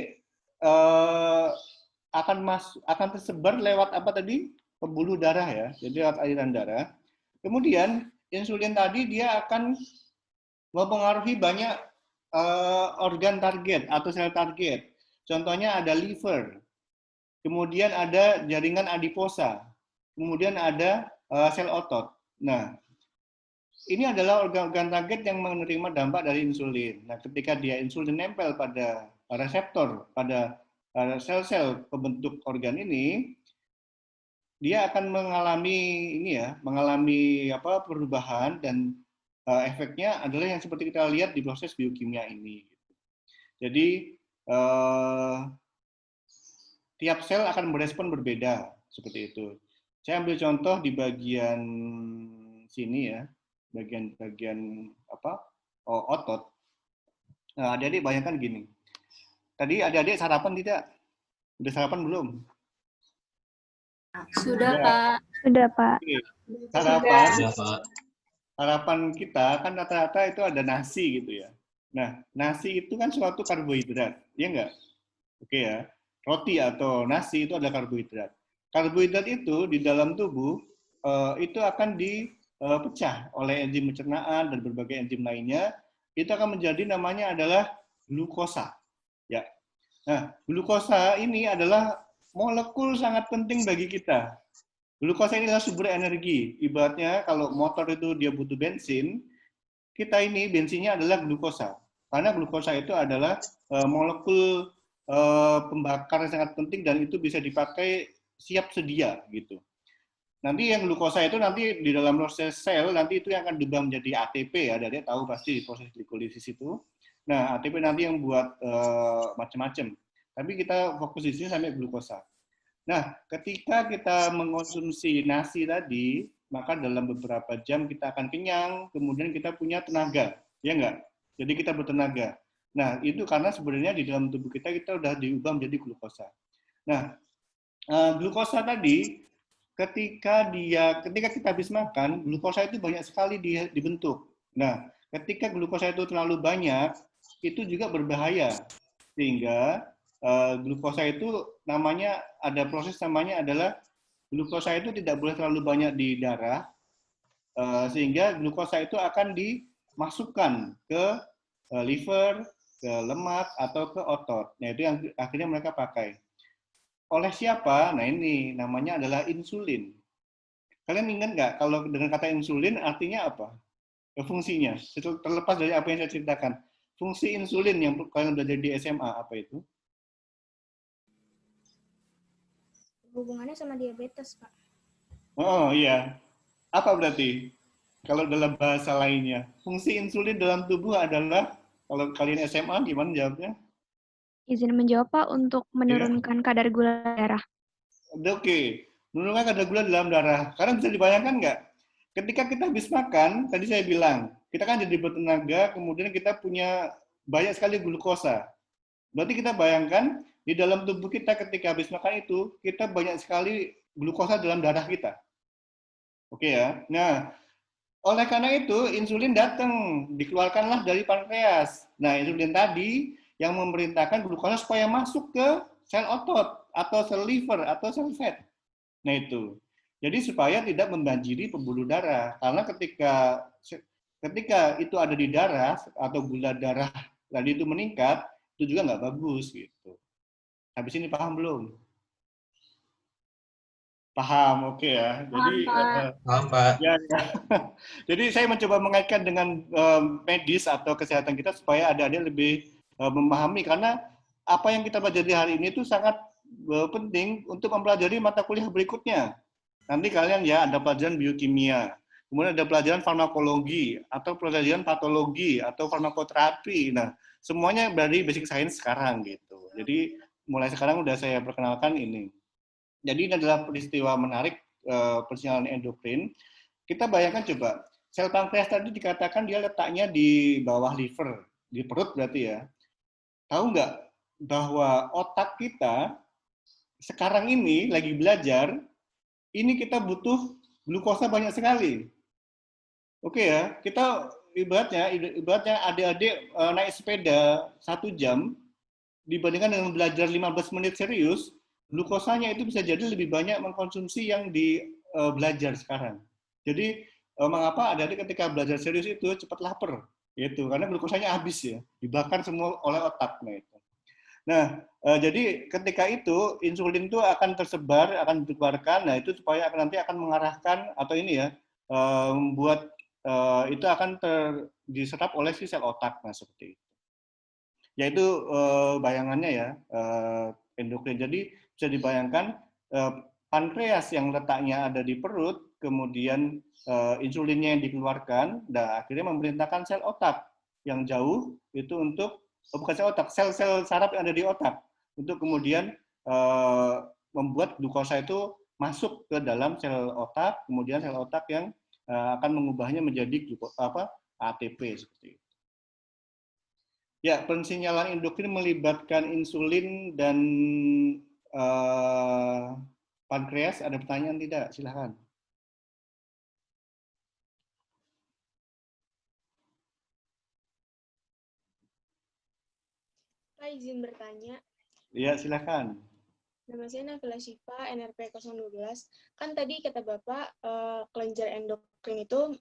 akan tersebar lewat apa tadi? Pembuluh darah ya, jadi lewat aliran darah. Kemudian insulin tadi dia akan mempengaruhi banyak organ target atau sel target. Contohnya ada liver, kemudian ada jaringan adiposa, kemudian ada sel otot. Nah, ini adalah organ-organ target yang menerima dampak dari insulin. Nah, ketika dia insulin nempel pada reseptor, pada sel-sel pembentuk organ ini, dia akan mengalami perubahan dan efeknya adalah yang seperti kita lihat di proses biokimia ini. Jadi tiap sel akan merespon berbeda seperti itu. Saya ambil contoh di bagian sini ya, bagian otot. Nah, adik-adik bayangkan gini. Tadi adik-adik sarapan tidak? Udah sarapan belum? Sudah, Pak. Sudah, Pak. Harapan kita kan rata-rata itu ada nasi gitu ya. Nah, nasi itu kan suatu karbohidrat, ya enggak? Oke ya. Roti atau nasi itu adalah karbohidrat. Karbohidrat itu di dalam tubuh itu akan dipecah oleh enzim pencernaan dan berbagai enzim lainnya. Itu akan menjadi namanya adalah glukosa. Ya. Nah, glukosa ini adalah molekul sangat penting bagi kita. Glukosa ini adalah sumber energi. Ibaratnya kalau motor itu dia butuh bensin, kita ini bensinnya adalah glukosa. Karena glukosa itu adalah molekul pembakar yang sangat penting dan itu bisa dipakai siap sedia gitu. Nanti yang glukosa itu nanti di dalam proses sel nanti itu yang akan diubah menjadi ATP ya. Dia tahu pasti di proses glikolisis itu. Nah, ATP nanti yang buat macam-macam. Tapi kita fokus di sini sampai glukosa. Nah, ketika kita mengonsumsi nasi tadi, maka dalam beberapa jam kita akan kenyang, kemudian kita punya tenaga, ya enggak? Jadi kita bertenaga. Nah, itu karena sebenarnya di dalam tubuh kita sudah diubah menjadi glukosa. Nah, glukosa tadi, ketika kita habis makan, glukosa itu banyak sekali dibentuk. Nah, ketika glukosa itu terlalu banyak, itu juga berbahaya. Sehingga glukosa itu ada proses namanya adalah glukosa itu tidak boleh terlalu banyak di darah sehingga glukosa itu akan dimasukkan ke liver, ke lemak atau ke otot. Nah, itu yang akhirnya mereka pakai. Oleh siapa? Nah, ini namanya adalah insulin. Kalian ingat nggak kalau dengan kata insulin artinya apa? Fungsinya, terlepas dari apa yang saya ceritakan. Fungsi insulin yang kalian belajar di SMA apa itu? Hubungannya sama diabetes, Pak. Oh iya. Apa berarti? Kalau dalam bahasa lainnya, fungsi insulin dalam tubuh adalah, kalau kalian SMA gimana jawabnya? Izin menjawab, Pak, untuk Ya, menurunkan kadar gula darah. oke. Menurunkan kadar gula dalam darah. Karena bisa dibayangkan nggak? Ketika kita habis makan, tadi saya bilang, kita kan jadi bertenaga, kemudian kita punya banyak sekali glukosa. Berarti kita bayangkan, di dalam tubuh kita ketika habis makan itu, kita banyak sekali glukosa dalam darah kita. Oke ya. Nah, oleh karena itu, insulin datang, dikeluarkanlah dari pankreas. Nah, insulin tadi yang memerintahkan glukosa supaya masuk ke sel otot, atau sel liver, atau sel fat. Nah, itu. Jadi supaya tidak membanjiri pembuluh darah. Karena ketika itu ada di darah, atau gula darah tadi itu meningkat, itu juga nggak bagus. Gitu. Habis ini paham belum? Paham, oke ya. Jadi Paham, Pak. ya, ya. Jadi saya mencoba mengaitkan dengan medis atau kesehatan kita supaya adik-adik lebih memahami, karena apa yang kita pelajari hari ini itu sangat penting untuk mempelajari mata kuliah berikutnya. Nanti kalian ya ada pelajaran biokimia, kemudian ada pelajaran farmakologi, atau pelajaran patologi, atau farmakoterapi. Nah, semuanya dari basic science sekarang gitu. Jadi mulai sekarang udah saya perkenalkan ini. Jadi ini adalah peristiwa menarik persinyalan endokrin. Kita bayangkan coba, sel pankreas tadi dikatakan dia letaknya di bawah liver, di perut berarti ya. Tahu nggak bahwa otak kita sekarang ini lagi belajar, ini kita butuh glukosa banyak sekali. Oke ya, kita ibaratnya adik-adik naik sepeda 1 jam, dibandingkan dengan belajar 15 menit serius, glukosanya itu bisa jadi lebih banyak mengkonsumsi yang di belajar sekarang. Jadi mengapa adik-adik ketika belajar serius itu cepat lapar, gitu, karena glukosanya habis ya, dibakar semua oleh otak. Nah, itu. Nah, jadi ketika itu insulin itu akan tersebar, akan dikeluarkan. Nah, itu supaya nanti akan mengarahkan atau ini ya, membuat itu akan diserap oleh si sel otak. Nah, seperti itu. Yaitu bayangannya ya, endokrin. Jadi bisa dibayangkan pankreas yang letaknya ada di perut, kemudian insulinnya yang dikeluarkan, dan akhirnya memerintahkan sel otak yang jauh itu untuk, bukan sel otak, sel-sel saraf yang ada di otak, untuk kemudian membuat glukosa itu masuk ke dalam sel otak, kemudian sel otak yang akan mengubahnya menjadi ATP seperti itu. Ya, pensinyalan endokrin melibatkan insulin dan pankreas. Ada pertanyaan tidak? Silakan. Pak, izin bertanya. Ya, silakan. Nama saya Nabila Syifa, NRP 012. Kan tadi kata Bapak, kelenjar endokrin itu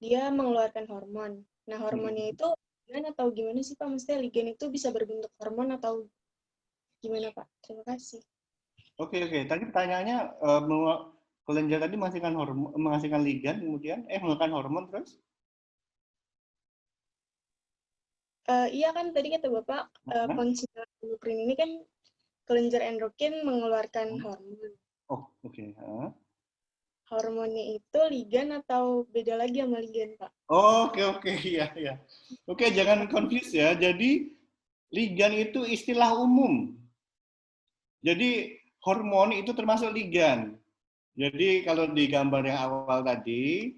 dia mengeluarkan hormon. Nah, hormonnya itu ligan atau gimana sih, Pak? Maksudnya ligan itu bisa berbentuk hormon atau gimana, Pak? Terima kasih. Oke. Tadi pertanyaannya, kelenjar tadi menghasilkan ligan, kemudian mengeluarkan hormon terus? Iya kan tadi kata Bapak, pensinyalan endokrin ini kan kelenjar endokrin mengeluarkan hormon. Oh, oke. Hormonnya itu ligan atau beda lagi sama ligan, Pak? Oke. Iya. Oke, jangan confuse ya. Jadi ligan itu istilah umum. Jadi hormon itu termasuk ligan. Jadi kalau di gambar yang awal tadi,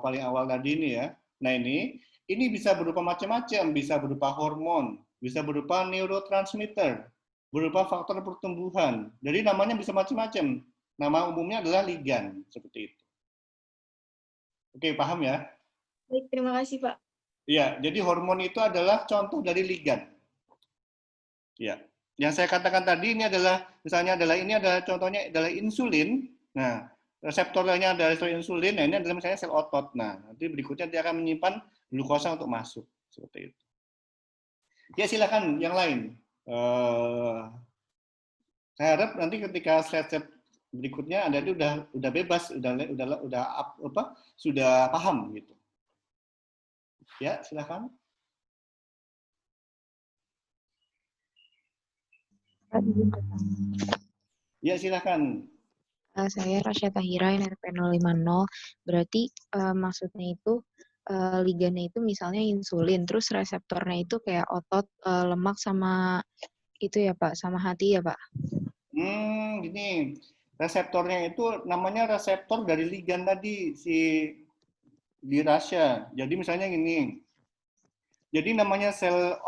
paling awal tadi ini ya. Nah ini bisa berupa macam-macam, bisa berupa hormon, bisa berupa neurotransmitter, berupa faktor pertumbuhan. Jadi namanya bisa macam-macam. Nama umumnya adalah ligan, seperti itu. Oke, paham ya? Baik, terima kasih, Pak. Iya, jadi hormon itu adalah contoh dari ligan. Ya. Yang saya katakan tadi ini adalah, misalnya ini adalah contohnya adalah insulin. Nah, reseptornya adalah insulin. Nah, ini adalah misalnya sel otot. Nah, nanti berikutnya dia akan menyimpan glukosa untuk masuk, seperti itu. Ya, silakan yang lain. Saya harap nanti ketika slide berikutnya Anda itu udah bebas, sudah paham gitu. Ya, silakan. Ya, silakan. Saya Rasya Tahira, NRP 050. Berarti maksudnya itu ligannya itu misalnya insulin, terus reseptornya itu kayak otot, lemak sama itu ya Pak, sama hati ya Pak? Gini, reseptornya itu namanya reseptor dari ligan tadi di Rasya. Jadi misalnya gini, jadi namanya sel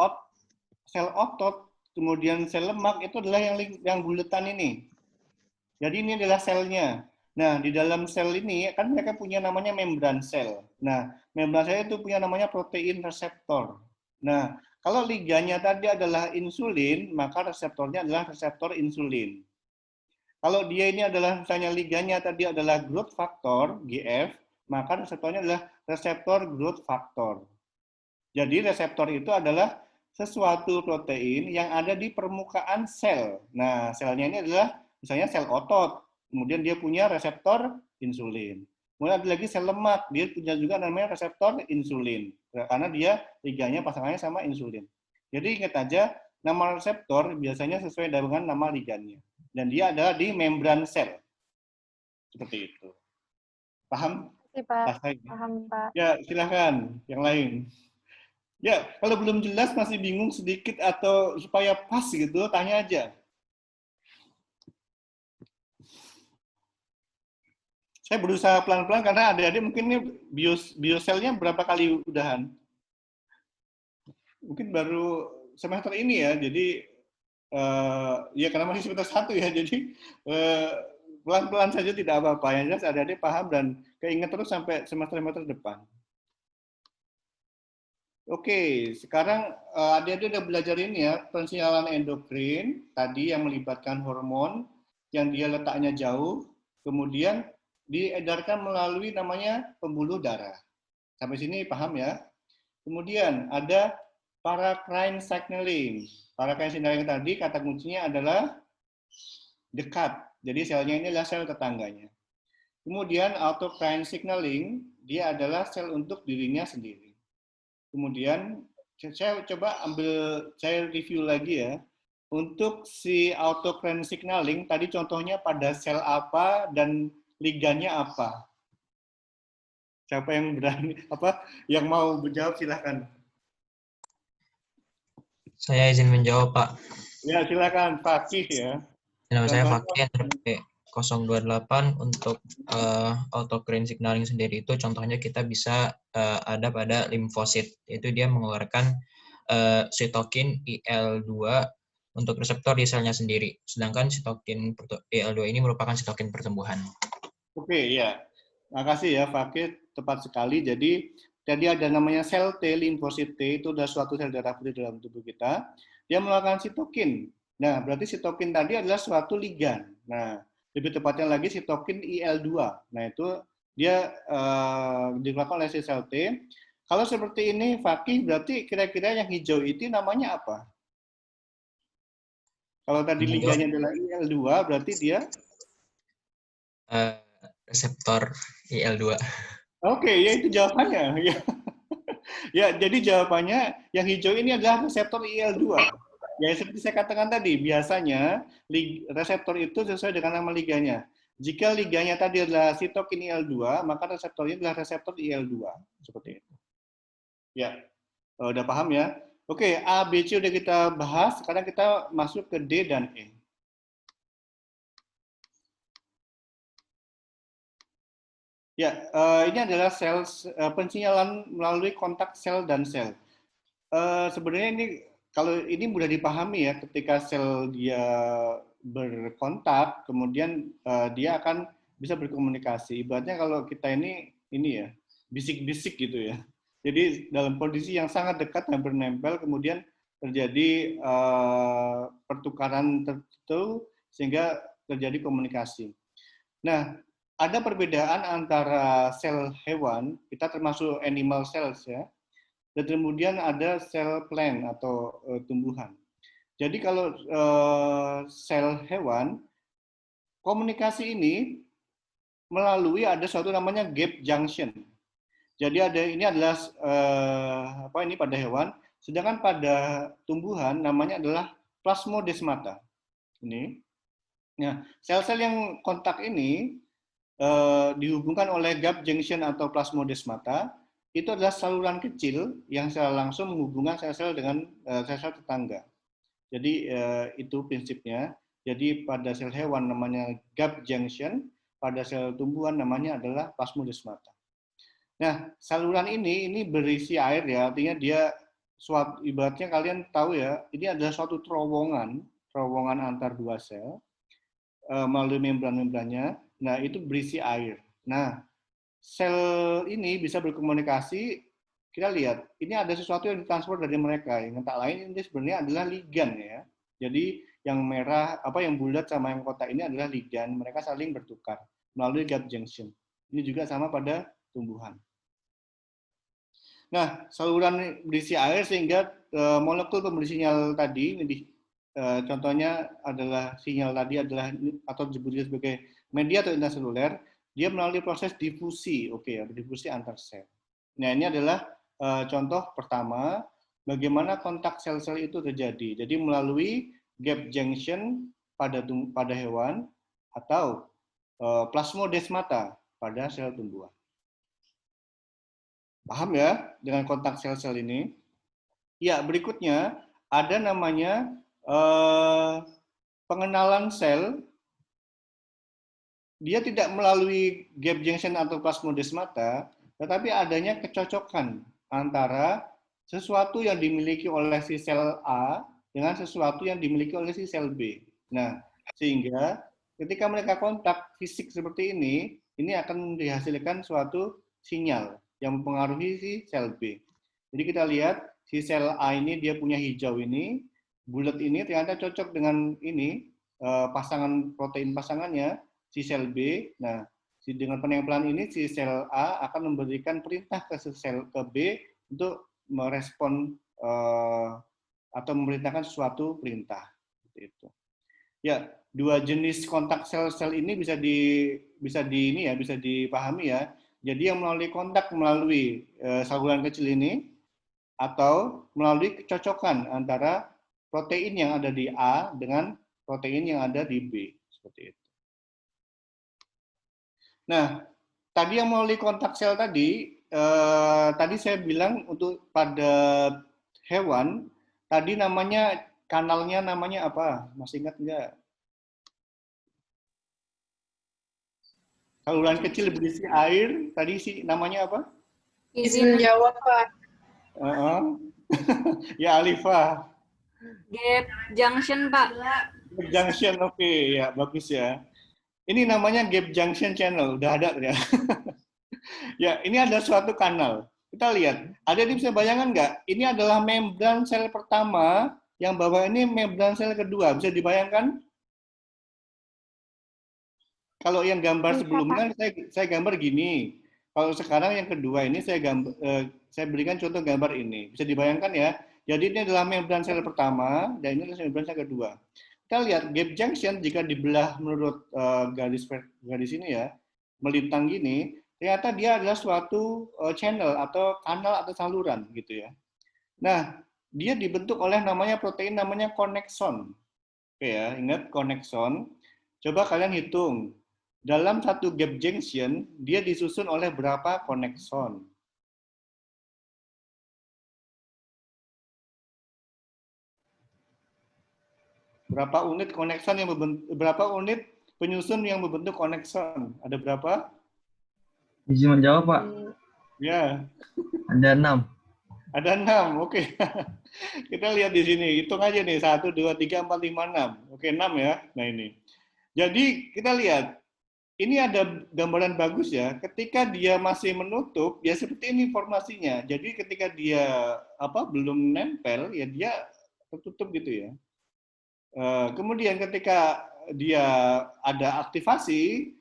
otot, kemudian sel lemak itu adalah yang buletan ini. Jadi ini adalah selnya. Nah, di dalam sel ini kan mereka punya namanya membran sel. Nah, membran sel itu punya namanya protein reseptor. Nah, kalau ligannya tadi adalah insulin, maka reseptornya adalah reseptor insulin. Kalau dia ini adalah misalnya ligannya tadi adalah growth factor, GF, maka reseptornya adalah reseptor growth factor. Jadi reseptor itu adalah sesuatu protein yang ada di permukaan sel. Nah, selnya ini adalah misalnya sel otot, kemudian dia punya reseptor insulin. Kemudian ada lagi sel lemak, dia punya juga namanya reseptor insulin, karena dia ligannya pasangannya sama insulin. Jadi ingat aja, nama reseptor biasanya sesuai dengan nama ligannya. Dan dia adalah di membran sel. Seperti itu. Paham? Oke, Pak. Paham, Pak. Ya, silahkan. Yang lain. Ya, kalau belum jelas, masih bingung sedikit atau supaya pas gitu, tanya aja. Saya berusaha pelan-pelan karena adik-adik mungkin ini bioselnya berapa kali udahan. Mungkin baru semester ini ya, jadi ya karena masih semester 1 ya, jadi pelan-pelan saja tidak apa-apa. Yang jelas adik-adik paham dan keinget terus sampai semester-semester depan. Oke, sekarang adik-adik udah belajar ini ya, pensinyalan endokrin, tadi yang melibatkan hormon, yang dia letaknya jauh, kemudian diedarkan melalui namanya pembuluh darah. Sampai sini paham ya? Kemudian ada paracrine signaling. Paracrine signaling tadi kata kuncinya adalah dekat. Jadi selnya ini adalah sel tetangganya. Kemudian autocrine signaling, dia adalah sel untuk dirinya sendiri. Kemudian saya coba saya review lagi ya. Untuk si autocrine signaling, tadi contohnya pada sel apa dan ligannya apa? Siapa yang berani, yang mau menjawab silahkan. Saya izin menjawab, Pak. Ya, silakan, Fakih ya. Nama saya Fakih, NRP 028 untuk autocrine signaling sendiri itu contohnya kita bisa ada pada limfosit, yaitu dia mengeluarkan sitokin IL-2 untuk reseptor di selnya sendiri. Sedangkan sitokin IL-2 ini merupakan sitokin pertumbuhan. Oke, ya. Makasih ya, Fakih. Tepat sekali. Jadi, tadi ada namanya sel T, limfosit T, itu adalah suatu sel darah putih dalam tubuh kita. Dia mengeluarkan sitokin. Nah, berarti sitokin tadi adalah suatu ligan. Nah, lebih tepatnya lagi sitokin IL-2. Nah, itu dia dikeluarkan oleh sel T. Kalau seperti ini, Fakih, berarti kira-kira yang hijau itu namanya apa? Kalau tadi ligannya adalah IL-2, berarti dia? Reseptor IL-2. Oke, ya itu jawabannya. Ya, jadi jawabannya yang hijau ini adalah reseptor IL-2. Ya, seperti saya katakan tadi, biasanya reseptor itu sesuai dengan nama ligannya. Jika ligannya tadi adalah sitokin IL-2, maka reseptornya adalah reseptor IL-2. Seperti itu. Ya, udah paham ya? Oke, A, B, C udah kita bahas, sekarang kita masuk ke D dan E. Ya, ini adalah sel pensinyalan melalui kontak sel dan sel. Sebenarnya ini kalau ini mudah dipahami ya, ketika sel dia berkontak, kemudian dia akan bisa berkomunikasi. Ibaratnya kalau kita ini ya, bisik-bisik gitu ya. Jadi dalam kondisi yang sangat dekat dan bernempel, kemudian terjadi pertukaran tertentu sehingga terjadi komunikasi. Nah, ada perbedaan antara sel hewan, kita termasuk animal cells ya, dan kemudian ada sel plant atau tumbuhan. Jadi kalau sel hewan, komunikasi ini melalui ada suatu namanya gap junction. Jadi ini adalah ini pada hewan, sedangkan pada tumbuhan namanya adalah plasmodesmata. Ini. Nah, sel-sel yang kontak ini dihubungkan oleh gap junction atau plasmodesmata, itu adalah saluran kecil yang secara langsung menghubungkan sel-sel dengan sel-sel tetangga. Jadi itu prinsipnya. Jadi pada sel hewan namanya gap junction, pada sel tumbuhan namanya adalah plasmodesmata. Nah, saluran ini berisi air ya, artinya dia suatu, ibaratnya kalian tahu ya, ini adalah suatu terowongan antar dua sel melalui membran-membrannya. Nah, itu berisi air. Nah, sel ini bisa berkomunikasi, kita lihat, ini ada sesuatu yang ditransfer dari mereka. Yang tak lain ini sebenarnya adalah ligan ya. Jadi yang merah, yang bulat sama yang kotak ini adalah ligan. Mereka saling bertukar melalui gap junction. Ini juga sama pada tumbuhan. Nah, saluran berisi air sehingga molekul pemberi sinyal tadi, contohnya adalah sinyal tadi adalah atau disebut sebagai media atau intraseluler, dia melalui proses difusi, difusi antar sel. Nah, ini adalah contoh pertama bagaimana kontak sel-sel itu terjadi. Jadi melalui gap junction pada hewan atau plasmodesmata pada sel tumbuhan. Paham ya dengan kontak sel-sel ini? Ya, berikutnya ada namanya pengenalan sel. Dia tidak melalui gap junction atau plasmodesmata, tetapi adanya kecocokan antara sesuatu yang dimiliki oleh si sel A dengan sesuatu yang dimiliki oleh si sel B. Nah, sehingga ketika mereka kontak fisik seperti ini akan dihasilkan suatu sinyal yang mempengaruhi si sel B. Jadi kita lihat si sel A ini dia punya hijau ini, bulat ini ternyata cocok dengan ini pasangan protein pasangannya si sel B. Nah, dengan penempelan ini si sel A akan memberikan perintah ke sel ke B untuk merespon atau memerintahkan suatu perintah. Seperti itu. Ya, dua jenis kontak sel-sel ini bisa dipahami ya. Jadi yang melalui kontak melalui saluran kecil ini atau melalui kecocokan antara protein yang ada di A dengan protein yang ada di B, seperti itu. Nah, tadi yang melalui kontak sel tadi saya bilang untuk pada hewan, tadi kanalnya namanya apa? Masih ingat nggak? Saluran kecil berisi air, tadi namanya apa? Izin menjawab, Pak. Ya, Alifa. Gap junction, Pak. Gap junction, oke. Ya, bagus ya. Ini namanya gap junction channel, udah ada ya. Ya, ini ada suatu kanal. Kita lihat, ada yang bisa bayangkan nggak? Ini adalah membran sel pertama, yang bawah ini membran sel kedua. Bisa dibayangkan? Kalau yang gambar sebelumnya saya gambar gini. Kalau sekarang yang kedua ini saya berikan contoh gambar ini. Bisa dibayangkan ya. Jadi ini adalah membran sel pertama dan ini adalah membran sel kedua. Kita lihat gap junction jika dibelah menurut garis ini ya, melintang gini, ternyata dia adalah suatu channel atau kanal atau saluran gitu ya. Nah, dia dibentuk oleh namanya protein namanya connexon. Oke ya, ingat connexon. Coba kalian hitung. Dalam satu gap junction, dia disusun oleh berapa connexon? Berapa unit connexon berapa unit penyusun yang membentuk connexon? Ada berapa? Izin menjawab, Pak. Ya. Ada 6. Ada 6, oke. Kita lihat di sini, hitung aja nih, 1, 2, 3, 4, 5, 6. Oke, 6 ya. Nah ini. Jadi kita lihat, ini ada gambaran bagus ya. Ketika dia masih menutup, ya seperti ini formasinya. Jadi ketika dia belum nempel, ya dia tertutup gitu ya. Kemudian ketika dia ada aktivasi,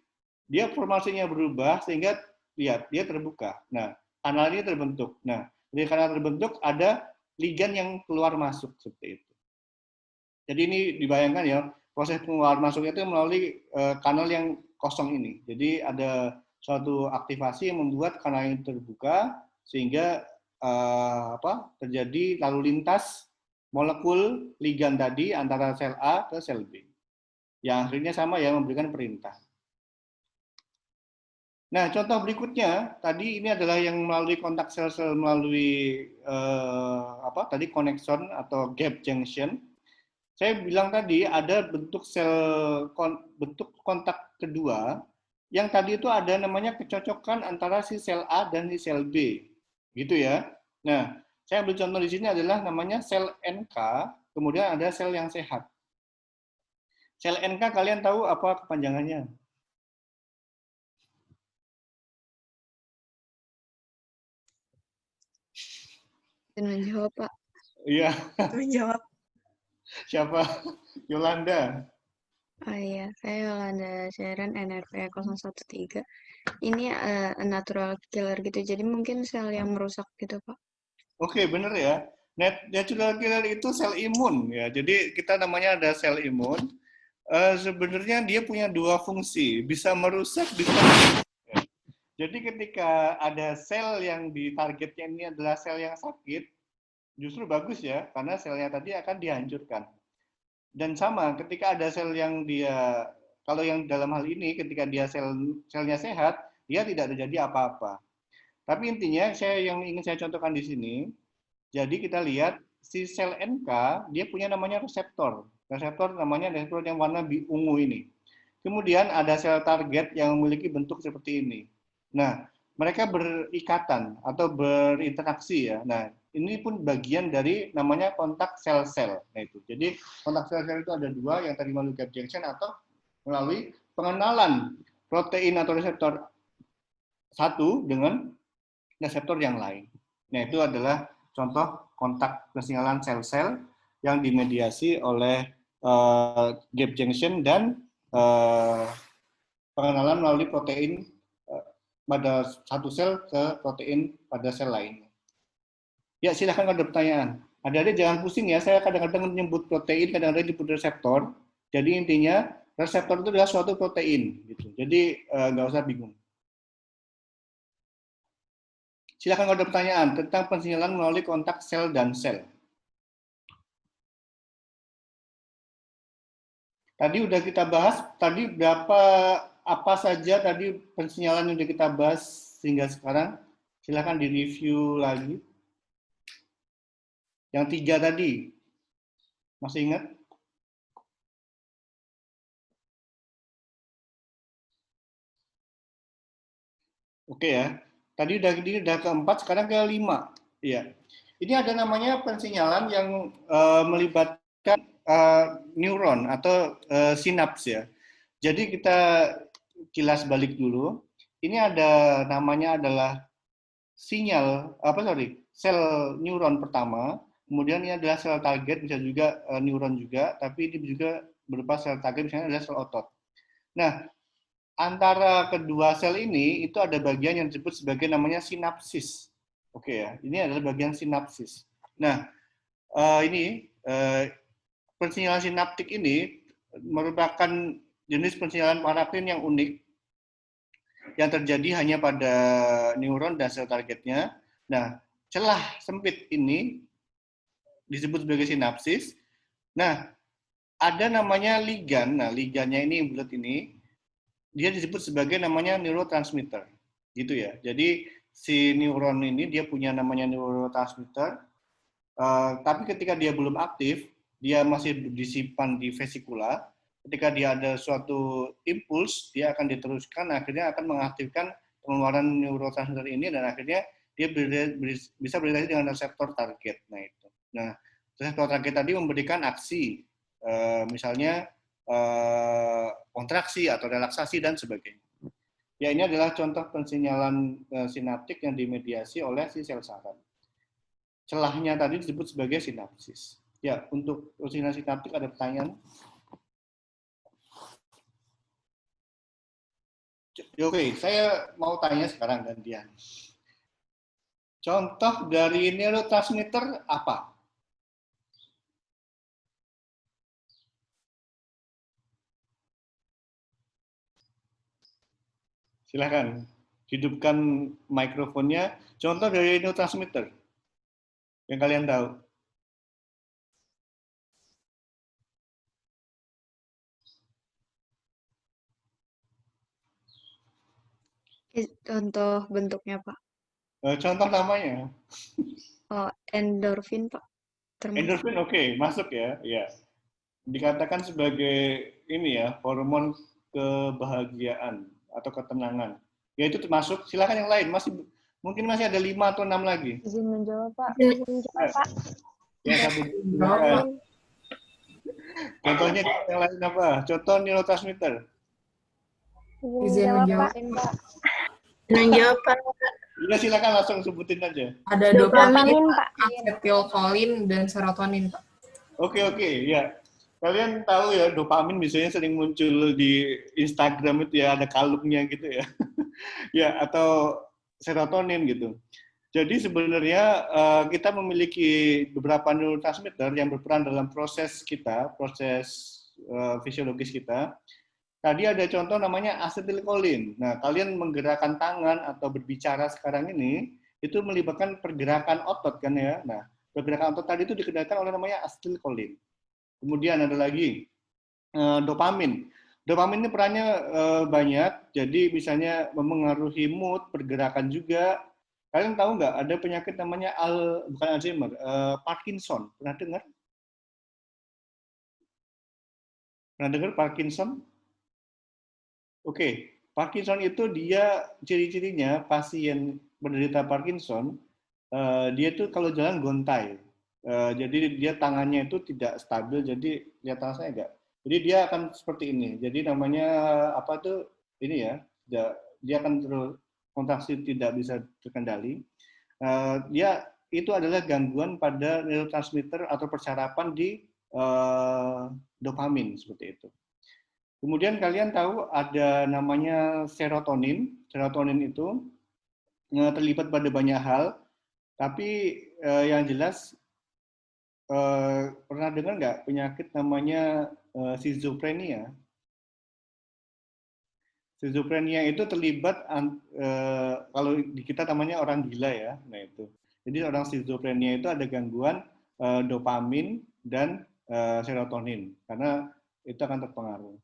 dia formasinya berubah sehingga lihat dia terbuka. Nah, kanal ini terbentuk. Nah, dari kanal terbentuk ada ligan yang keluar masuk seperti itu. Jadi ini dibayangkan ya, proses keluar masuknya itu melalui kanal yang kosong ini. Jadi ada suatu aktivasi yang membuat kanal ini terbuka sehingga terjadi lalu lintas molekul ligan tadi antara sel A ke sel B. Yang akhirnya sama ya, memberikan perintah. Nah, contoh berikutnya tadi ini adalah yang melalui kontak sel-sel melalui tadi connection atau gap junction. Saya bilang tadi ada bentuk bentuk kontak kedua yang tadi itu ada namanya kecocokan antara si sel A dan si sel B, gitu ya. Nah, saya ambil contoh di sini adalah namanya sel NK, kemudian ada sel yang sehat. Sel NK kalian tahu apa kepanjangannya? Menjawab, Pak. Iya. Menjawab. Siapa? Yolanda. Oh iya, saya Yolanda Sharon, NRP 013. Ini natural killer gitu, jadi mungkin sel yang merusak gitu, Pak. Oke, benar ya. Natural killer itu sel imun ya. Jadi kita namanya ada sel imun. Sebenarnya dia punya dua fungsi, bisa merusak, bisa. Jadi ketika ada sel yang ditargetnya ini adalah sel yang sakit, justru bagus ya, karena selnya tadi akan dihancurkan. Dan sama, ketika ada sel yang dia, kalau yang dalam hal ini, ketika dia selnya sehat, dia tidak terjadi apa-apa. Tapi intinya, yang ingin saya contohkan di sini, jadi kita lihat si sel NK, dia punya namanya reseptor. Reseptor namanya reseptor yang warna ungu ini. Kemudian ada sel target yang memiliki bentuk seperti ini. Nah, mereka berikatan atau berinteraksi ya. Nah, ini pun bagian dari namanya kontak sel-sel. Nah, itu. Jadi kontak sel-sel itu ada dua, yang tadi melalui gap junction atau melalui pengenalan protein atau reseptor satu dengan reseptor yang lain. Nah, itu adalah contoh kontak kesinyalan sel-sel yang dimediasi oleh gap junction dan pengenalan melalui protein pada satu sel ke protein pada sel lainnya. Ya, silahkan kalau ada pertanyaan. Adik-adik jangan pusing ya, saya kadang-kadang menyebut protein, kadang-kadang disebut reseptor. Jadi intinya reseptor itu adalah suatu protein. Gitu. Jadi nggak usah bingung. Silahkan kalau ada pertanyaan tentang pensinyalan melalui kontak sel dan sel. Tadi udah kita bahas, tadi apa saja tadi pensinyalan yang sudah kita bahas hingga sekarang. Silahkan direview lagi. Yang 3 tadi, masih ingat? Oke ya, tadi udah keempat, sekarang ke 5. Ya. Ini ada namanya pensinyalan yang melibatkan neuron atau sinaps ya. Jadi kita kilas balik dulu. Ini ada namanya adalah sel neuron pertama. Kemudian ini adalah sel target, bisa juga neuron juga, tapi ini juga berupa sel target, misalnya adalah sel otot. Nah, antara kedua sel ini itu ada bagian yang disebut sebagai namanya sinapsis. Oke ya, ini adalah bagian sinapsis. Nah, ini pensinyalan sinaptik ini merupakan jenis pensinyalan parafin yang unik yang terjadi hanya pada neuron dan sel targetnya. Nah, celah sempit ini disebut sebagai sinapsis. Nah, ada namanya ligan. Nah, ligannya ini bulat ini, dia disebut sebagai namanya neurotransmitter. Gitu ya. Jadi, si neuron ini dia punya namanya neurotransmitter, tapi ketika dia belum aktif, dia masih disimpan di vesikula. Ketika dia ada suatu impuls, dia akan diteruskan, akhirnya akan mengaktifkan pengeluaran neurotransmitter ini, dan akhirnya dia bisa berinteraksi dengan reseptor target. Nah, itu. Nah, reseptor target tadi memberikan aksi, misalnya kontraksi atau relaksasi dan sebagainya. Ya, ini adalah contoh pensinyalan sinaptik yang dimediasi oleh si sel saraf. Celahnya tadi disebut sebagai sinapsis. Ya, untuk pensinyalan sinaptik ada pertanyaan? Oke, saya mau tanya sekarang gantian. Contoh dari neurotransmitter apa? Silakan hidupkan mikrofonnya. Contoh dari neurotransmitter yang kalian tahu. Oke, Contoh bentuknya, Pak. Contoh namanya. Oh, endorfin, Pak. Termasuk. Endorfin, oke, masuk ya. Ya. Dikatakan sebagai ini ya, hormon kebahagiaan atau ketenangan. Ya itu termasuk. Silakan yang lain. Mungkin masih ada 5 atau 6 lagi. Izin menjawab, Pak. Izin menjawab, Pak. Ya, satu. Silakan. Contohnya yang lain apa? Contoh neurotransmitter. Izin menjawab, Pak. Menjawab, Pak. Iya, silakan langsung sebutin aja. Ada dopamin, asetilkolin, dan serotonin, Pak. Oke, ya. Kalian tahu ya, dopamin biasanya sering muncul di Instagram itu ya, ada kalungnya gitu ya. Ya, atau serotonin gitu. Jadi sebenarnya kita memiliki beberapa neurotransmitter yang berperan dalam proses kita, proses fisiologis kita. Tadi ada contoh namanya asetilkolin. Nah, kalian menggerakkan tangan atau berbicara sekarang ini, itu melibatkan pergerakan otot kan ya. Nah, pergerakan otot tadi itu dikendalikan oleh namanya asetilkolin. Kemudian ada lagi dopamin. Dopamin ini perannya banyak, jadi misalnya memengaruhi mood, pergerakan juga. Kalian tahu nggak ada penyakit namanya bukan Alzheimer, Parkinson. Pernah dengar? Pernah dengar Parkinson? Oke, Parkinson itu dia ciri-cirinya pasien penderita Parkinson, dia itu kalau jalan gontai. Jadi dia tangannya itu tidak stabil, jadi lihat tangan saya enggak. Jadi dia akan seperti ini. Jadi namanya apa tuh ini ya, dia akan terus kontraksi tidak bisa terkendali. Dia itu adalah gangguan pada neurotransmitter atau persarapan di dopamin seperti itu. Kemudian kalian tahu ada namanya serotonin. Serotonin itu terlibat pada banyak hal, tapi yang jelas pernah dengar nggak penyakit namanya schizophrenia? Schizophrenia itu terlibat kalau di kita namanya orang gila ya. Nah itu. Jadi orang schizophrenia itu ada gangguan dopamin dan serotonin karena itu akan terpengaruh.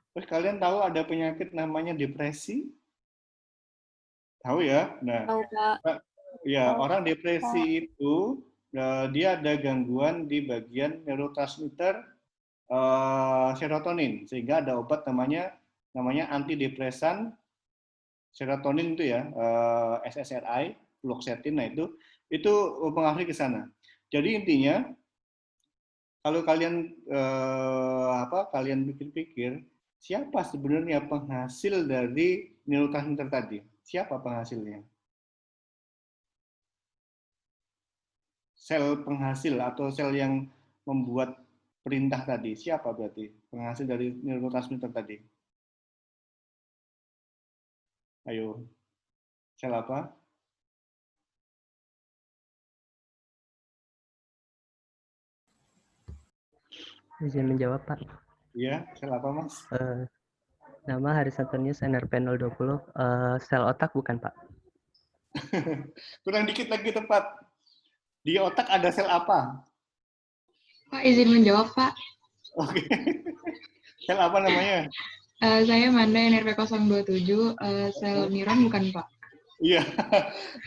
Terus kalian tahu ada penyakit namanya depresi? Tahu ya? Nah, Tahu, Pak. Ya, orang depresi itu dia ada gangguan di bagian neurotransmitter serotonin, sehingga ada obat namanya antidepresan serotonin itu ya, SSRI, fluoxetine. Nah itu mempengaruhi ke sana. Jadi intinya kalau kalian kalian pikir-pikir, siapa sebenarnya penghasil dari neurotransmitter tadi? Siapa penghasilnya? Sel penghasil atau sel yang membuat perintah tadi. Siapa berarti penghasil dari neurotransmitter tadi? Ayo, sel apa? Izin menjawab, Pak. Iya, sel apa, Mas? Nama Haris Antonius, NRP 020. Sel otak bukan, Pak? Kurang dikit lagi tepat. Di otak ada sel apa? Pak, izin menjawab, Pak. Oke. Sel apa namanya? Saya Manda, NRP 027. Sel neuron bukan, Pak? Iya,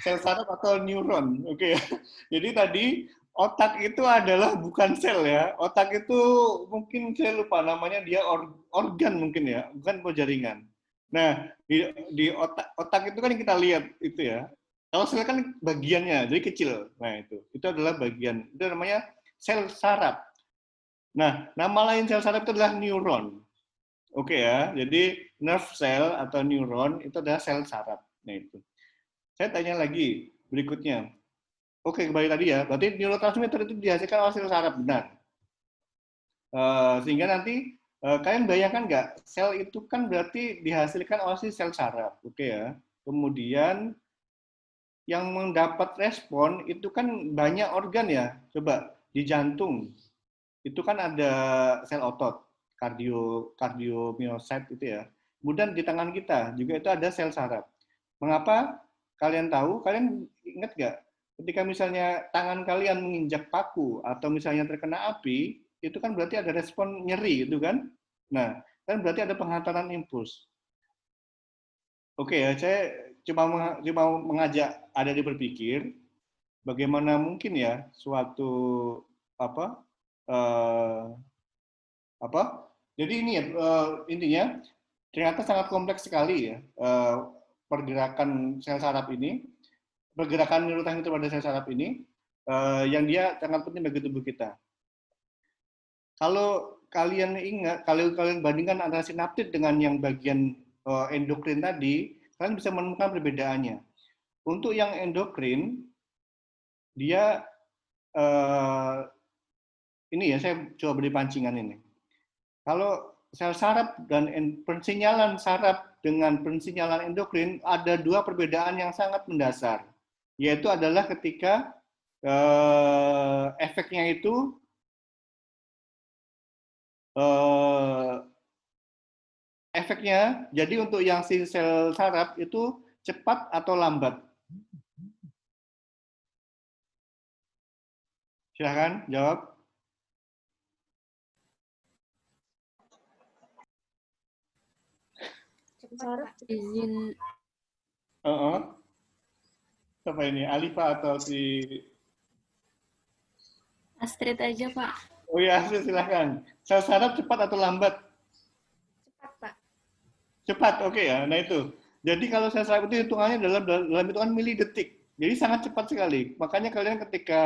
sel saraf atau neuron. Oke. Jadi tadi otak itu adalah bukan sel ya. Otak itu mungkin saya lupa namanya, dia organ mungkin ya, bukan jaringan. Nah, di otak itu kan kita lihat itu ya. Kalau sel kan bagiannya, jadi kecil. Nah, itu adalah bagian. Itu namanya sel saraf. Nah, nama lain sel saraf itu adalah neuron. Oke ya, jadi nerve cell atau neuron itu adalah sel saraf. Nah, itu. Saya tanya lagi berikutnya. Oke, kembali tadi ya. Berarti neurotransmitter itu dihasilkan oleh sel saraf, benar. Sehingga nanti kalian bayangkan nggak, sel itu kan berarti dihasilkan oleh sel saraf. Oke ya. Kemudian yang mendapat respon itu kan banyak organ ya. Coba di jantung itu kan ada sel otot, kardiomyosit itu ya. Kemudian di tangan kita juga itu ada sel saraf. Mengapa? Kalian tahu? Kalian ingat nggak? Ketika misalnya tangan kalian menginjak paku atau misalnya terkena api, itu kan berarti ada respon nyeri, itu kan? Nah, kan berarti ada penghantaran impuls. Oke ya, saya cuma mengajak adik-adik berpikir bagaimana mungkin ya suatu apa jadi ini ya intinya ternyata sangat kompleks sekali ya pergerakan sel saraf ini, pergerakan neurotransmitter pada sel saraf ini yang dia sangat penting bagi tubuh kita. Kalau kalian ingat, kalau kalian bandingkan antara sinaptik dengan yang bagian endokrin tadi, kalian bisa menemukan perbedaannya. Untuk yang endokrin, dia ini ya, saya coba beri pancingan ini. Kalau sel saraf dan persinyalan saraf dengan persinyalan endokrin ada dua perbedaan yang sangat mendasar, yaitu adalah ketika efeknya itu jadi untuk yang si sel saraf itu cepat atau lambat. Silakan jawab. Izin. Siapa ini? Alifa atau si Astrid aja, Pak. Oh ya, Astrid silahkan. Sel saraf cepat atau lambat? Cepat, Pak. Cepat, oke ya. Nah itu. Jadi kalau sel saraf itu hitungannya dalam hitungan milidetik. Jadi sangat cepat sekali. Makanya kalian ketika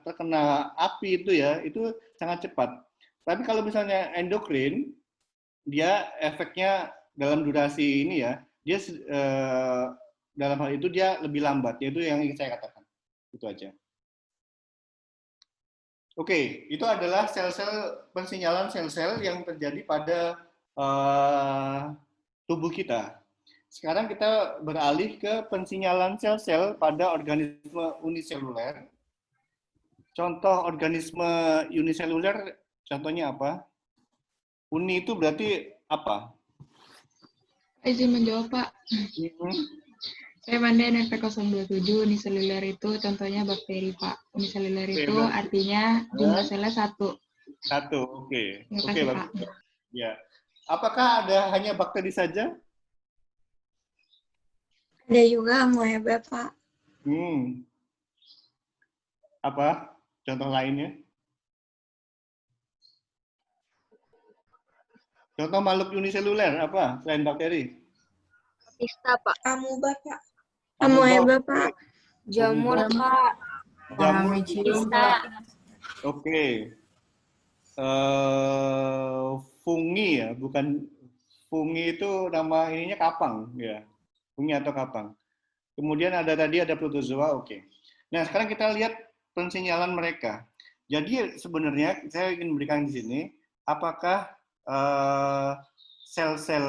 terkena api itu ya, itu sangat cepat. Tapi kalau misalnya endokrin, dia efeknya dalam durasi ini ya, dia dalam hal itu dia lebih lambat, yaitu yang ingin saya katakan. Itu aja. Oke, itu adalah sel-sel pensinyalan sel-sel yang terjadi pada tubuh kita. Sekarang kita beralih ke pensinyalan sel-sel pada organisme uniseluler. Contoh organisme uniseluler, contohnya apa? Uni itu berarti apa? Izin menjawab, Pak. Saya Manda NRP 027, uniseluler itu contohnya bakteri, Pak. Uniseluler itu artinya jumlah selnya 1. 1, oke. Terima Oke, kasih, Pak. Ya. Apakah ada hanya bakteri saja? Ada juga amoeba, Pak. Apa contoh lainnya? Contoh makhluk uniseluler apa selain bakteri? Ista, Pak. Amoeba, Pak. Amoeba, Pak. Jamur, Pak. Jamur. Ista. Oke. Fungi ya, bukan fungi itu nama ininya kapang ya. Fungi atau kapang. Kemudian ada protozoa, oke. Nah, sekarang kita lihat pensinyalan mereka. Jadi sebenarnya saya ingin memberikan di sini apakah sel-sel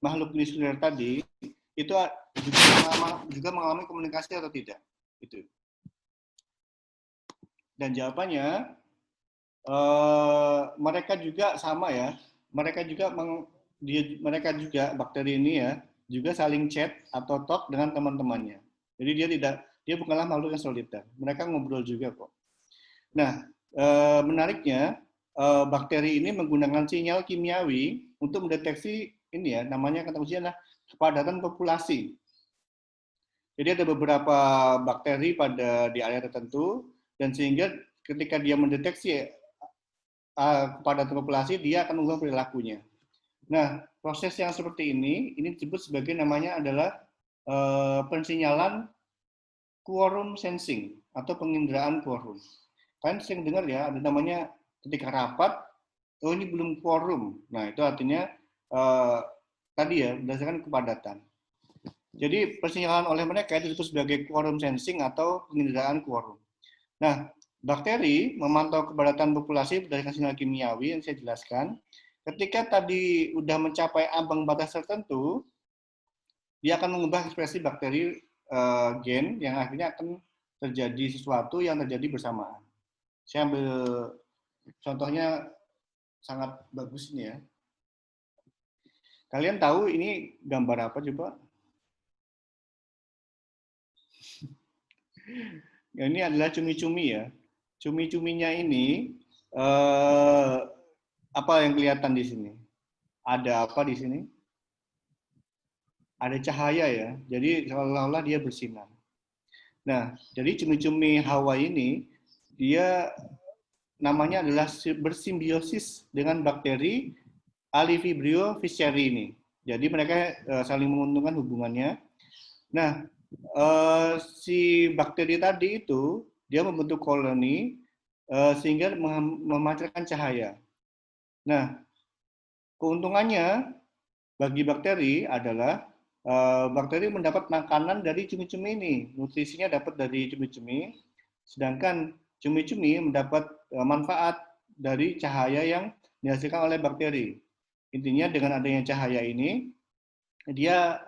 makhluk uniseluler tadi itu juga mengalami komunikasi atau tidak, itu. Dan jawabannya mereka juga sama ya, mereka juga bakteri ini ya juga saling chat atau talk dengan teman-temannya. Jadi dia bukanlah makhluk yang soliter, mereka ngobrol juga kok. Nah, menariknya bakteri ini menggunakan sinyal kimiawi untuk mendeteksi ini ya, namanya kata kuncinya kepadatan populasi. Jadi ada beberapa bakteri di area tertentu, dan sehingga ketika dia mendeteksi kepadatan populasi, dia akan mengubah perilakunya. Nah, proses yang seperti ini disebut sebagai namanya adalah pensinyalan quorum sensing atau penginderaan quorum. Kalian sering dengar ya, ada namanya ketika rapat, oh ini belum quorum. Nah, itu artinya tadi ya, berdasarkan kepadatan. Jadi, pensinyalan oleh mereka disebut sebagai quorum sensing atau penginderaan quorum. Nah, bakteri memantau kepadatan populasi berdasarkan sinyal kimiawi yang saya jelaskan. Ketika tadi udah mencapai ambang batas tertentu, dia akan mengubah ekspresi bakteri gen yang akhirnya akan terjadi sesuatu yang terjadi bersamaan. Saya ambil contohnya sangat bagus ini ya. Kalian tahu ini gambar apa coba? Ini adalah cumi-cumi ya. Cumi-cuminya ini apa yang kelihatan di sini? Ada apa di sini? ada cahaya ya. Jadi seolah-olah dia bersinar. Nah, jadi cumi-cumi Hawa ini dia namanya adalah bersimbiosis dengan bakteri Alivibrio fischeri ini. Jadi mereka saling menguntungkan hubungannya. Nah, si bakteri tadi itu dia membentuk koloni sehingga memancarkan cahaya. Nah, keuntungannya bagi bakteri adalah bakteri mendapat makanan dari cumi-cumi ini. Nutrisinya dapat dari cumi-cumi, sedangkan cumi-cumi mendapat manfaat dari cahaya yang dihasilkan oleh bakteri. Intinya dengan adanya cahaya ini, dia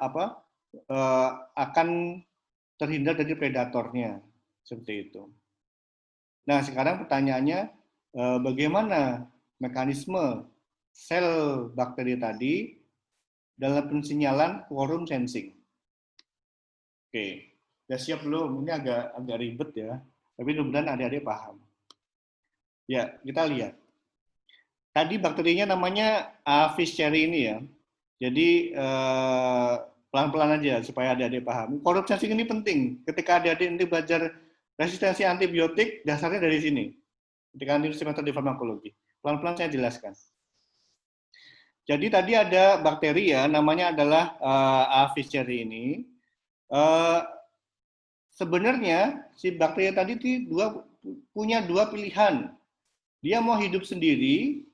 akan terhindar dari predatornya, seperti itu. Nah, sekarang pertanyaannya, bagaimana mekanisme sel bakteri tadi dalam pensinyalan quorum sensing? Oke, udah siap belum? Ini agak ribet ya, tapi mudah-mudahan adik-adik paham. Ya, kita lihat. Tadi bakterinya namanya fischeri ini ya. Jadi pelan-pelan aja supaya adik-adik paham. Quorum sensing ini penting. Ketika adik-adik nanti belajar resistensi antibiotik, dasarnya dari sini. Ketika nanti semester di farmakologi. Pelan-pelan saya jelaskan. Jadi tadi ada bakteri ya, namanya adalah A. fischeri ini. Sebenarnya si bakteri tadi punya dua pilihan. Dia mau hidup sendiri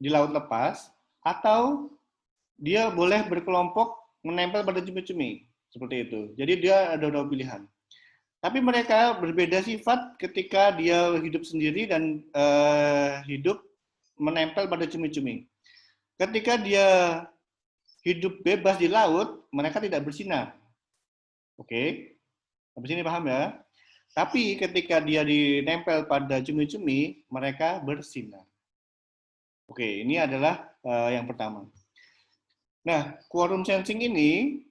di laut lepas, atau dia boleh berkelompok menempel pada cumi-cumi. Seperti itu. Jadi dia ada dua pilihan. Tapi mereka berbeda sifat ketika dia hidup sendiri dan hidup menempel pada cumi-cumi. Ketika dia hidup bebas di laut, mereka tidak bersinar. Oke, sampai sini paham ya? Tapi ketika dia dinempel pada cumi-cumi, mereka bersinar. Oke, ini adalah yang pertama. Nah, quorum sensing ini,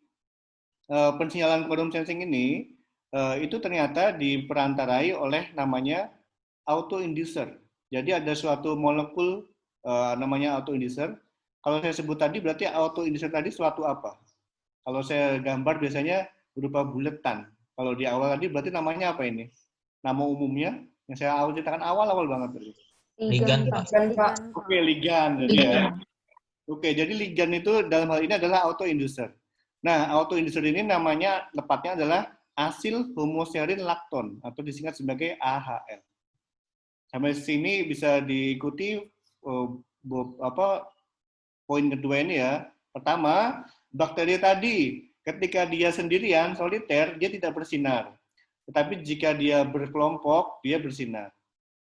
pensinyalan quorum sensing ini, itu ternyata diperantarai oleh namanya autoinducer. Jadi ada suatu molekul namanya autoinducer. Kalau saya sebut tadi berarti autoinducer tadi suatu apa? Kalau saya gambar biasanya berupa buletan. Kalau di awal tadi berarti namanya apa ini? Nama umumnya yang saya ceritakan awal-awal banget tadi. Ligan, Pak. Oke, ligan. Jadi ya. Oke, jadi ligan itu dalam hal ini adalah autoinducer. Nah, autoinducer ini namanya tepatnya adalah asil homoserin lakton atau disingkat sebagai AHL. Sampai sini bisa diikuti poin kedua ini ya. Pertama, bakteri tadi ketika dia sendirian, soliter, dia tidak bersinar. Tetapi jika dia berkelompok, dia bersinar.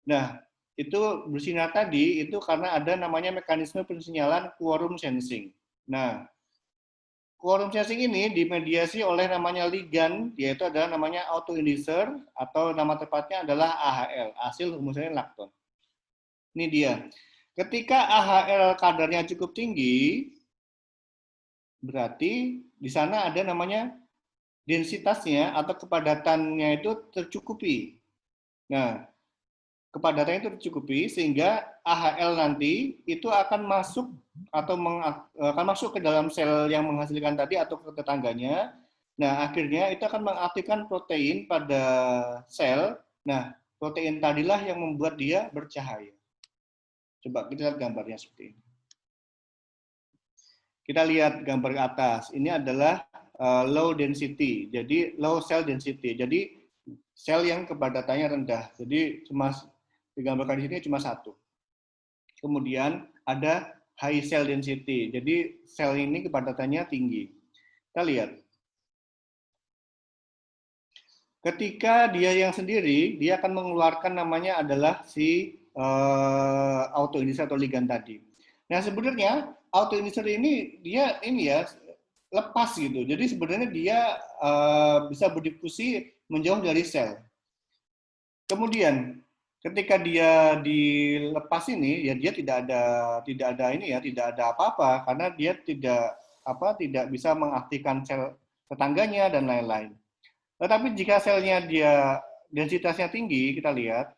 Nah, itu bersinar tadi itu karena ada namanya mekanisme pensinyalan quorum sensing. Nah, quorum sensing ini dimediasi oleh namanya ligan, yaitu adalah namanya autoinducer atau nama tepatnya adalah AHL, asil homoserin lakton. Ini dia. Ketika AHL kadarnya cukup tinggi, berarti di sana ada namanya densitasnya atau kepadatannya itu tercukupi. Nah, kepadatannya itu tercukupi sehingga AHL nanti itu akan masuk atau akan masuk ke dalam sel yang menghasilkan tadi atau ke tetangganya. Nah, akhirnya itu akan mengaktifkan protein pada sel. Nah, protein tadilah yang membuat dia bercahaya. Coba kita lihat gambarnya seperti ini. Kita lihat gambar ke atas. Ini adalah low density, jadi low cell density. Jadi sel yang kepadatannya rendah. Jadi cuma digambarkan di sini cuma satu. Kemudian ada high cell density. Jadi sel ini kepadatannya tinggi. Kita lihat. Ketika dia yang sendiri, dia akan mengeluarkan namanya adalah si autoinducer atau ligan tadi. Nah, sebenarnya autoinducer ini dia ya lepas gitu. Jadi sebenarnya dia bisa berdifusi menjauh dari sel. Kemudian ketika dia dilepas ini ya dia tidak ada apa-apa karena dia tidak bisa mengaktifkan sel tetangganya dan lain-lain. Tetapi jika selnya dia densitasnya tinggi, kita lihat.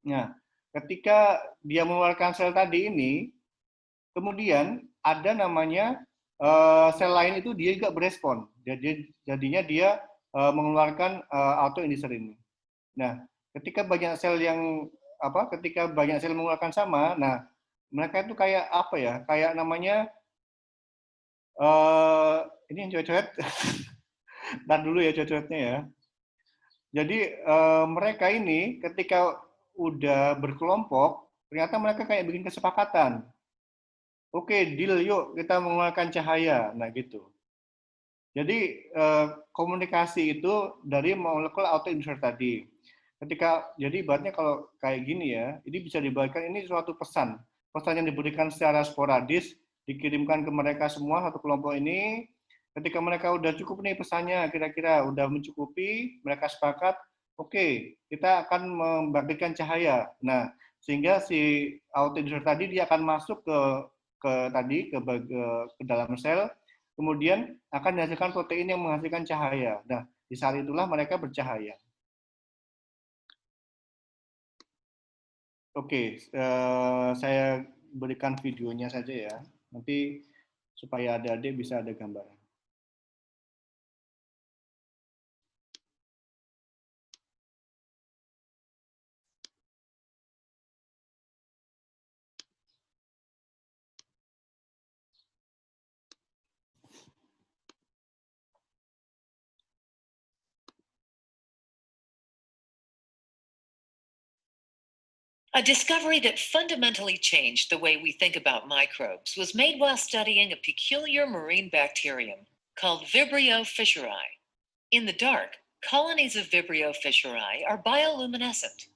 Nah, ketika dia mengeluarkan sel tadi ini, kemudian ada namanya sel lain itu dia juga berespon. Jadinya dia mengeluarkan autoinducer ini. Nah, ketika banyak sel mengeluarkan sama, nah mereka itu kayak apa ya? Kayak namanya ini yang coret-coret. Ntar dulu ya coret-coretnya ya. Jadi mereka ini ketika udah berkelompok, ternyata mereka kayak bikin kesepakatan. Oke, deal yuk kita mengeluarkan cahaya. Nah gitu. Jadi komunikasi itu dari molekul autoinducer tadi. Jadi ibaratnya kalau kayak gini ya, ini bisa dibagikan, ini suatu pesan. Pesan yang diberikan secara sporadis, dikirimkan ke mereka semua, satu kelompok ini. Ketika mereka udah cukup nih pesannya, kira-kira udah mencukupi, mereka sepakat, oke, kita akan membagikan cahaya. Nah, sehingga si autoinducer tadi dia akan masuk ke dalam sel, kemudian akan dihasilkan protein yang menghasilkan cahaya. Nah, di saat itulah mereka bercahaya. Oke, saya berikan videonya saja ya, nanti supaya adik-adik bisa ada gambaran. A discovery that fundamentally changed the way we think about microbes was made while studying a peculiar marine bacterium called Vibrio fischeri. In the dark, colonies of Vibrio fischeri are bioluminescent.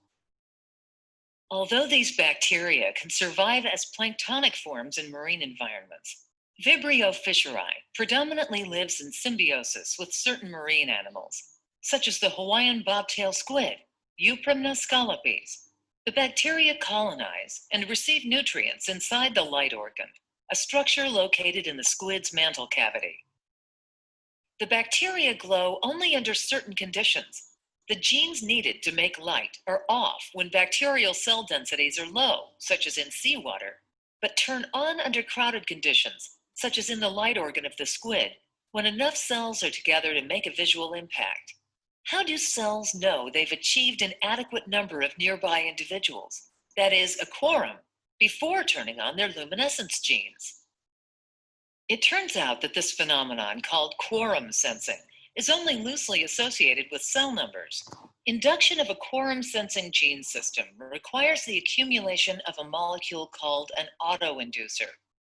Although these bacteria can survive as planktonic forms in marine environments, Vibrio fischeri predominantly lives in symbiosis with certain marine animals, such as the Hawaiian bobtail squid, Euprymna scalopes. The bacteria colonize and receive nutrients inside the light organ, a structure located in the squid's mantle cavity. The bacteria glow only under certain conditions. The genes needed to make light are off when bacterial cell densities are low, such as in seawater, but turn on under crowded conditions, such as in the light organ of the squid, when enough cells are together to make a visual impact. How do cells know they've achieved an adequate number of nearby individuals, that is, a quorum, before turning on their luminescence genes? It turns out that this phenomenon, called quorum sensing, is only loosely associated with cell numbers. Induction of a quorum-sensing gene system requires the accumulation of a molecule called an autoinducer.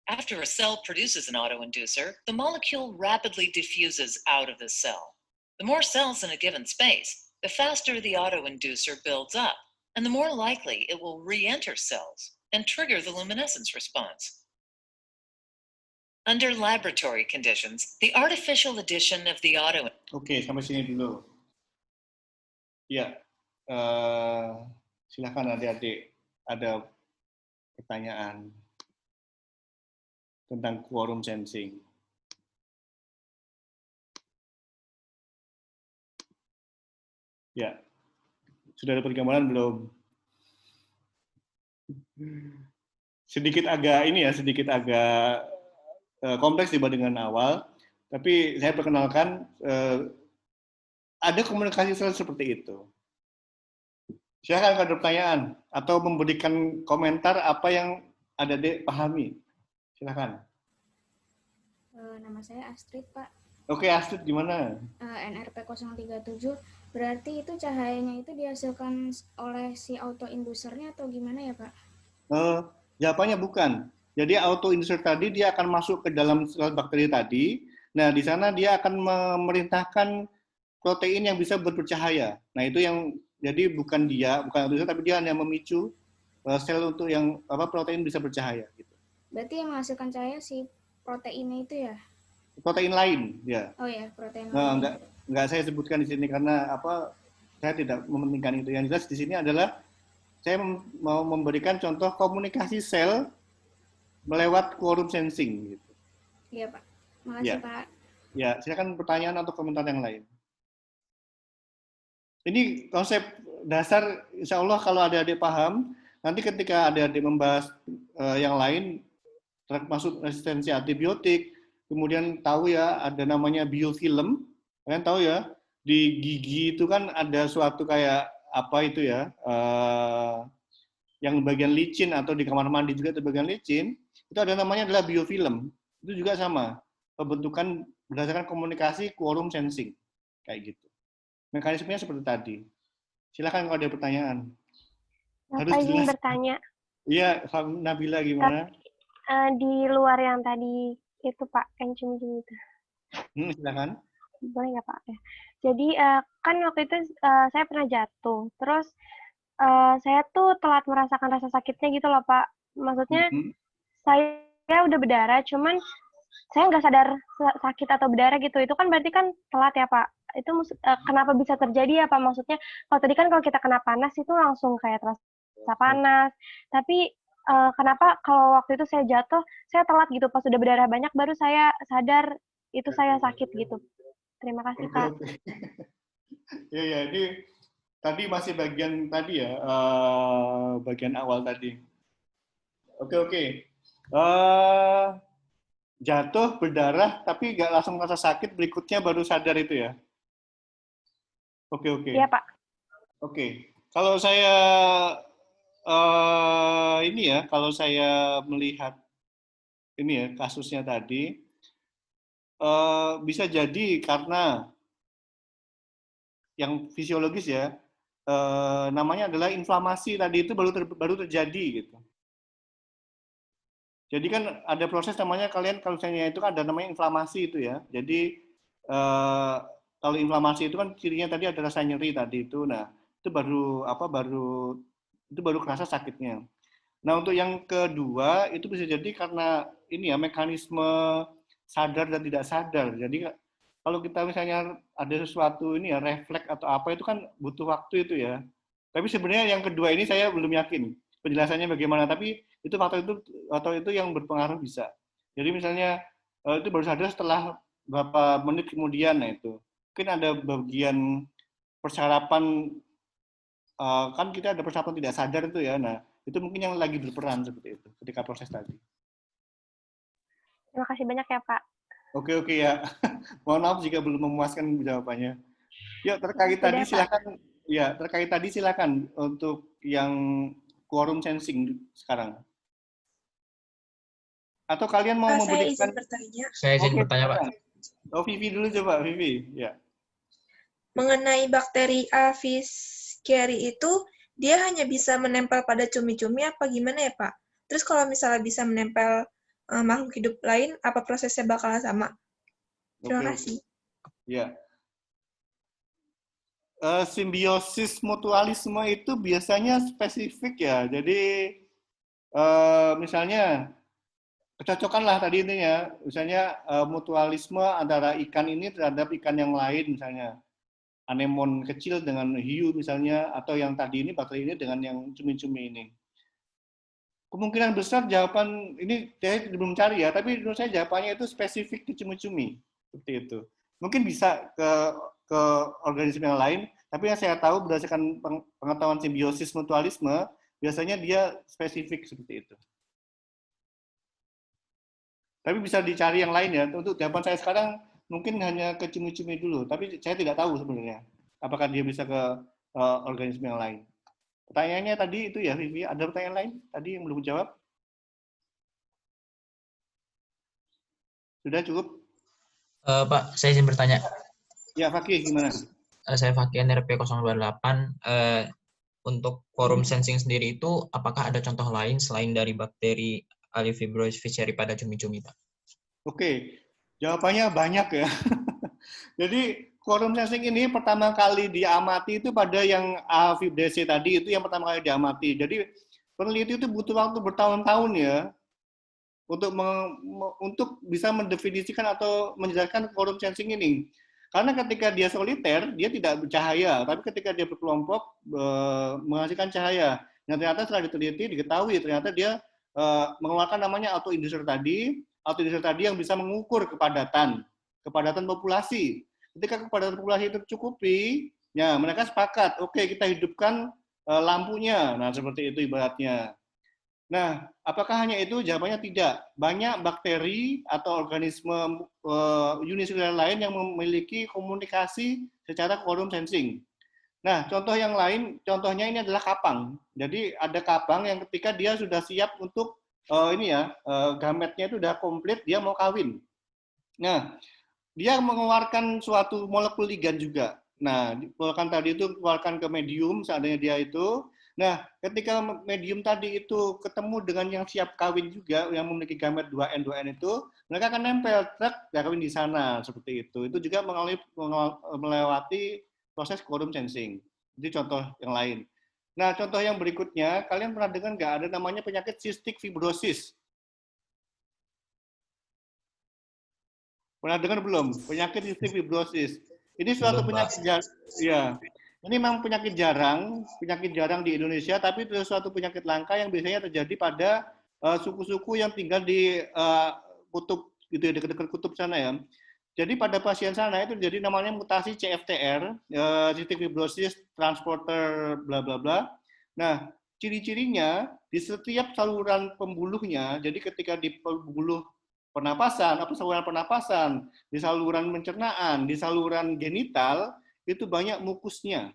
After a cell produces an autoinducer, the molecule rapidly diffuses out of the cell. The more cells in a given space, the faster the autoinducer builds up, and the more likely it will re-enter cells and trigger the luminescence response. Under laboratory conditions, the artificial addition of the Oke, sampai sini dulu. Ya, silakan adik-adik ada pertanyaan tentang quorum sensing. Ya, sudah ada pergambaran belum? Sedikit agak kompleks dibandingkan awal, tapi saya perkenalkan ada komunikasi sel seperti itu. Silakan kalau ada pertanyaan atau memberikan komentar apa yang adik-adik pahami. Silakan. Nama saya Astrid, Pak. Oke, Astrid gimana? NRP 037, berarti itu cahayanya itu dihasilkan oleh si autoinducernya atau gimana ya, Pak? Jawabannya bukan. Jadi autoinducer tadi dia akan masuk ke dalam sel bakteri tadi. Nah, di sana dia akan memerintahkan protein yang bisa bercahaya. Nah, itu yang jadi bukan autoinducer, tapi dia hanya memicu sel untuk yang protein bisa bercahaya gitu. Berarti yang menghasilkan cahaya si proteinnya itu ya? Protein lain, ya. Oh ya, protein lain. Enggak saya sebutkan di sini karena saya tidak mementingkan itu. Yang jelas di sini adalah saya mau memberikan contoh komunikasi sel melewat quorum sensing gitu. Iya, Pak. Makasih, Pak. Ya, silakan pertanyaan atau komentar yang lain. Ini konsep dasar, insya Allah kalau adik-adik paham, nanti ketika adik-adik membahas yang lain, termasuk resistensi antibiotik, kemudian tahu ya ada namanya biofilm, kalian tahu ya di gigi itu kan ada suatu kayak apa itu ya, yang bagian licin atau di kamar mandi juga ada bagian licin, itu ada namanya adalah biofilm. Itu juga sama, pembentukan berdasarkan komunikasi quorum sensing, kayak gitu. Mekanismenya seperti tadi. Silakan kalau ada pertanyaan. Harus Bapak izin jelas. bertanya. Iya, Nabila gimana? Di luar yang tadi itu Pak, yang cumi-cumi itu. Silakan. Boleh nggak Pak? Ya. Jadi kan waktu itu saya pernah jatuh, terus saya tuh telat merasakan rasa sakitnya gitu loh Pak. Maksudnya saya udah berdarah, cuman saya nggak sadar sakit atau berdarah gitu. Itu kan berarti kan telat ya Pak. Itu kenapa bisa terjadi ya Pak? Maksudnya kalau tadi kan kalau kita kena panas itu langsung kayak terasa panas. Tapi kenapa kalau waktu itu saya jatuh, saya telat gitu. Pas udah berdarah banyak baru saya sadar itu saya sakit gitu. Terima kasih Pak. Ya, ini tadi masih bagian tadi ya, bagian awal tadi. Oke. Jatuh, berdarah, tapi nggak langsung merasa sakit, berikutnya baru sadar itu ya? Oke. Iya, Pak. Oke. Kalau saya, kalau saya melihat ini ya, kasusnya tadi, bisa jadi karena yang fisiologis ya, namanya adalah inflamasi tadi itu baru terjadi gitu. Jadi kan ada proses namanya kalau misalnya itu kan ada namanya inflamasi itu ya. Jadi kalau inflamasi itu kan cirinya tadi ada rasa nyeri tadi itu. Nah, itu baru kerasa sakitnya. Nah, untuk yang kedua itu bisa jadi karena ini ya mekanisme sadar dan tidak sadar. Jadi kalau kita misalnya ada sesuatu ini ya refleks atau apa itu kan butuh waktu itu ya. Tapi sebenarnya yang kedua ini saya belum yakin penjelasannya bagaimana, tapi itu faktor itu yang berpengaruh bisa. Jadi misalnya itu baru sadar setelah beberapa menit kemudian, nah itu mungkin ada bagian persarapan, kan kita ada persarapan tidak sadar itu ya, nah itu mungkin yang lagi berperan seperti itu ketika proses tadi. Terima kasih banyak ya Pak. Oke ya, mohon maaf jika belum memuaskan jawabannya. Ya terkait tadi silakan. Ya terkait tadi silakan untuk yang quorum sensing sekarang. Atau kalian mau memberikan? Saya izin bertanya, Pak. Oh, Vivi dulu coba, Vivi. Ya. Mengenai bakteri Aedes aegypti itu, dia hanya bisa menempel pada cumi-cumi apa gimana ya, Pak? Terus kalau misalnya bisa menempel makhluk hidup lain, apa prosesnya bakal sama? Terima kasih. Ya. Simbiosis mutualisme itu biasanya spesifik ya. Jadi misalnya kecocokan lah tadi intinya, misalnya mutualisme antara ikan ini terhadap ikan yang lain, misalnya anemon kecil dengan hiu misalnya, atau yang tadi ini bakteri ini dengan yang cumi-cumi ini. Kemungkinan besar jawaban ini saya belum cari ya, tapi menurut saya jawabannya itu spesifik ke cumi-cumi seperti itu. Mungkin bisa ke organisme yang lain, tapi yang saya tahu berdasarkan pengetahuan simbiosis mutualisme, biasanya dia spesifik seperti itu. Tapi bisa dicari yang lain ya. Untuk jawaban saya sekarang mungkin hanya ke cumi-cumi dulu, tapi saya tidak tahu sebenarnya apakah dia bisa ke organisme yang lain. Pertanyaannya tadi itu ya, Vivi. Ada pertanyaan lain tadi yang belum jawab? Sudah cukup? Pak, saya izin bertanya. Ya, Fakih, gimana? Saya Fakih NRP 028. Untuk quorum sensing sendiri itu, apakah ada contoh lain selain dari bakteri Alifibrosis fisheri pada cumi-cumi, Pak? Oke, jawabannya banyak ya. Jadi quorum sensing ini pertama kali diamati itu pada yang Alifibrosis tadi, itu yang pertama kali diamati. Jadi peneliti itu butuh waktu bertahun-tahun ya untuk bisa mendefinisikan atau menjelaskan quorum sensing ini. Karena ketika dia soliter, dia tidak bercahaya, tapi ketika dia berkelompok menghasilkan cahaya. Yang ternyata setelah diteliti, diketahui ternyata dia mengeluarkan namanya autoinducer tadi yang bisa mengukur kepadatan populasi. Ketika kepadatan populasi tercukupi, ya mereka sepakat, oke kita hidupkan lampunya. Nah seperti itu ibaratnya. Nah, apakah hanya itu? Jawabannya tidak. Banyak bakteri atau organisme uniseluler lain yang memiliki komunikasi secara quorum sensing. Nah, contoh yang lain, contohnya ini adalah kapang. Jadi ada kapang yang ketika dia sudah siap untuk gametnya itu sudah komplit, dia mau kawin. Nah, dia mengeluarkan suatu molekul ligan juga. Nah, dikeluarkan tadi itu keluarkan ke medium, seandainya dia itu. Nah, ketika medium tadi itu ketemu dengan yang siap kawin juga, yang memiliki gamet 2N, 2N itu, mereka akan nempel, kawin di sana, seperti itu. Itu juga melewati proses quorum sensing. Itu contoh yang lain. Nah, contoh yang berikutnya, kalian pernah dengar nggak ada namanya penyakit cystic fibrosis? Pernah dengar belum? Penyakit cystic fibrosis. Ini suatu penyakit ya. Ini memang penyakit jarang di Indonesia, tapi itu suatu penyakit langka yang biasanya terjadi pada suku-suku yang tinggal di kutub gitu ya, dekat-dekat kutub sana ya. Jadi pada pasien sana itu jadi namanya mutasi CFTR, cystic fibrosis transporter bla bla bla. Nah, ciri-cirinya di setiap saluran pembuluhnya, jadi ketika di pembuluh pernapasan, saluran pernapasan, di saluran pencernaan, di saluran genital, itu banyak mukusnya.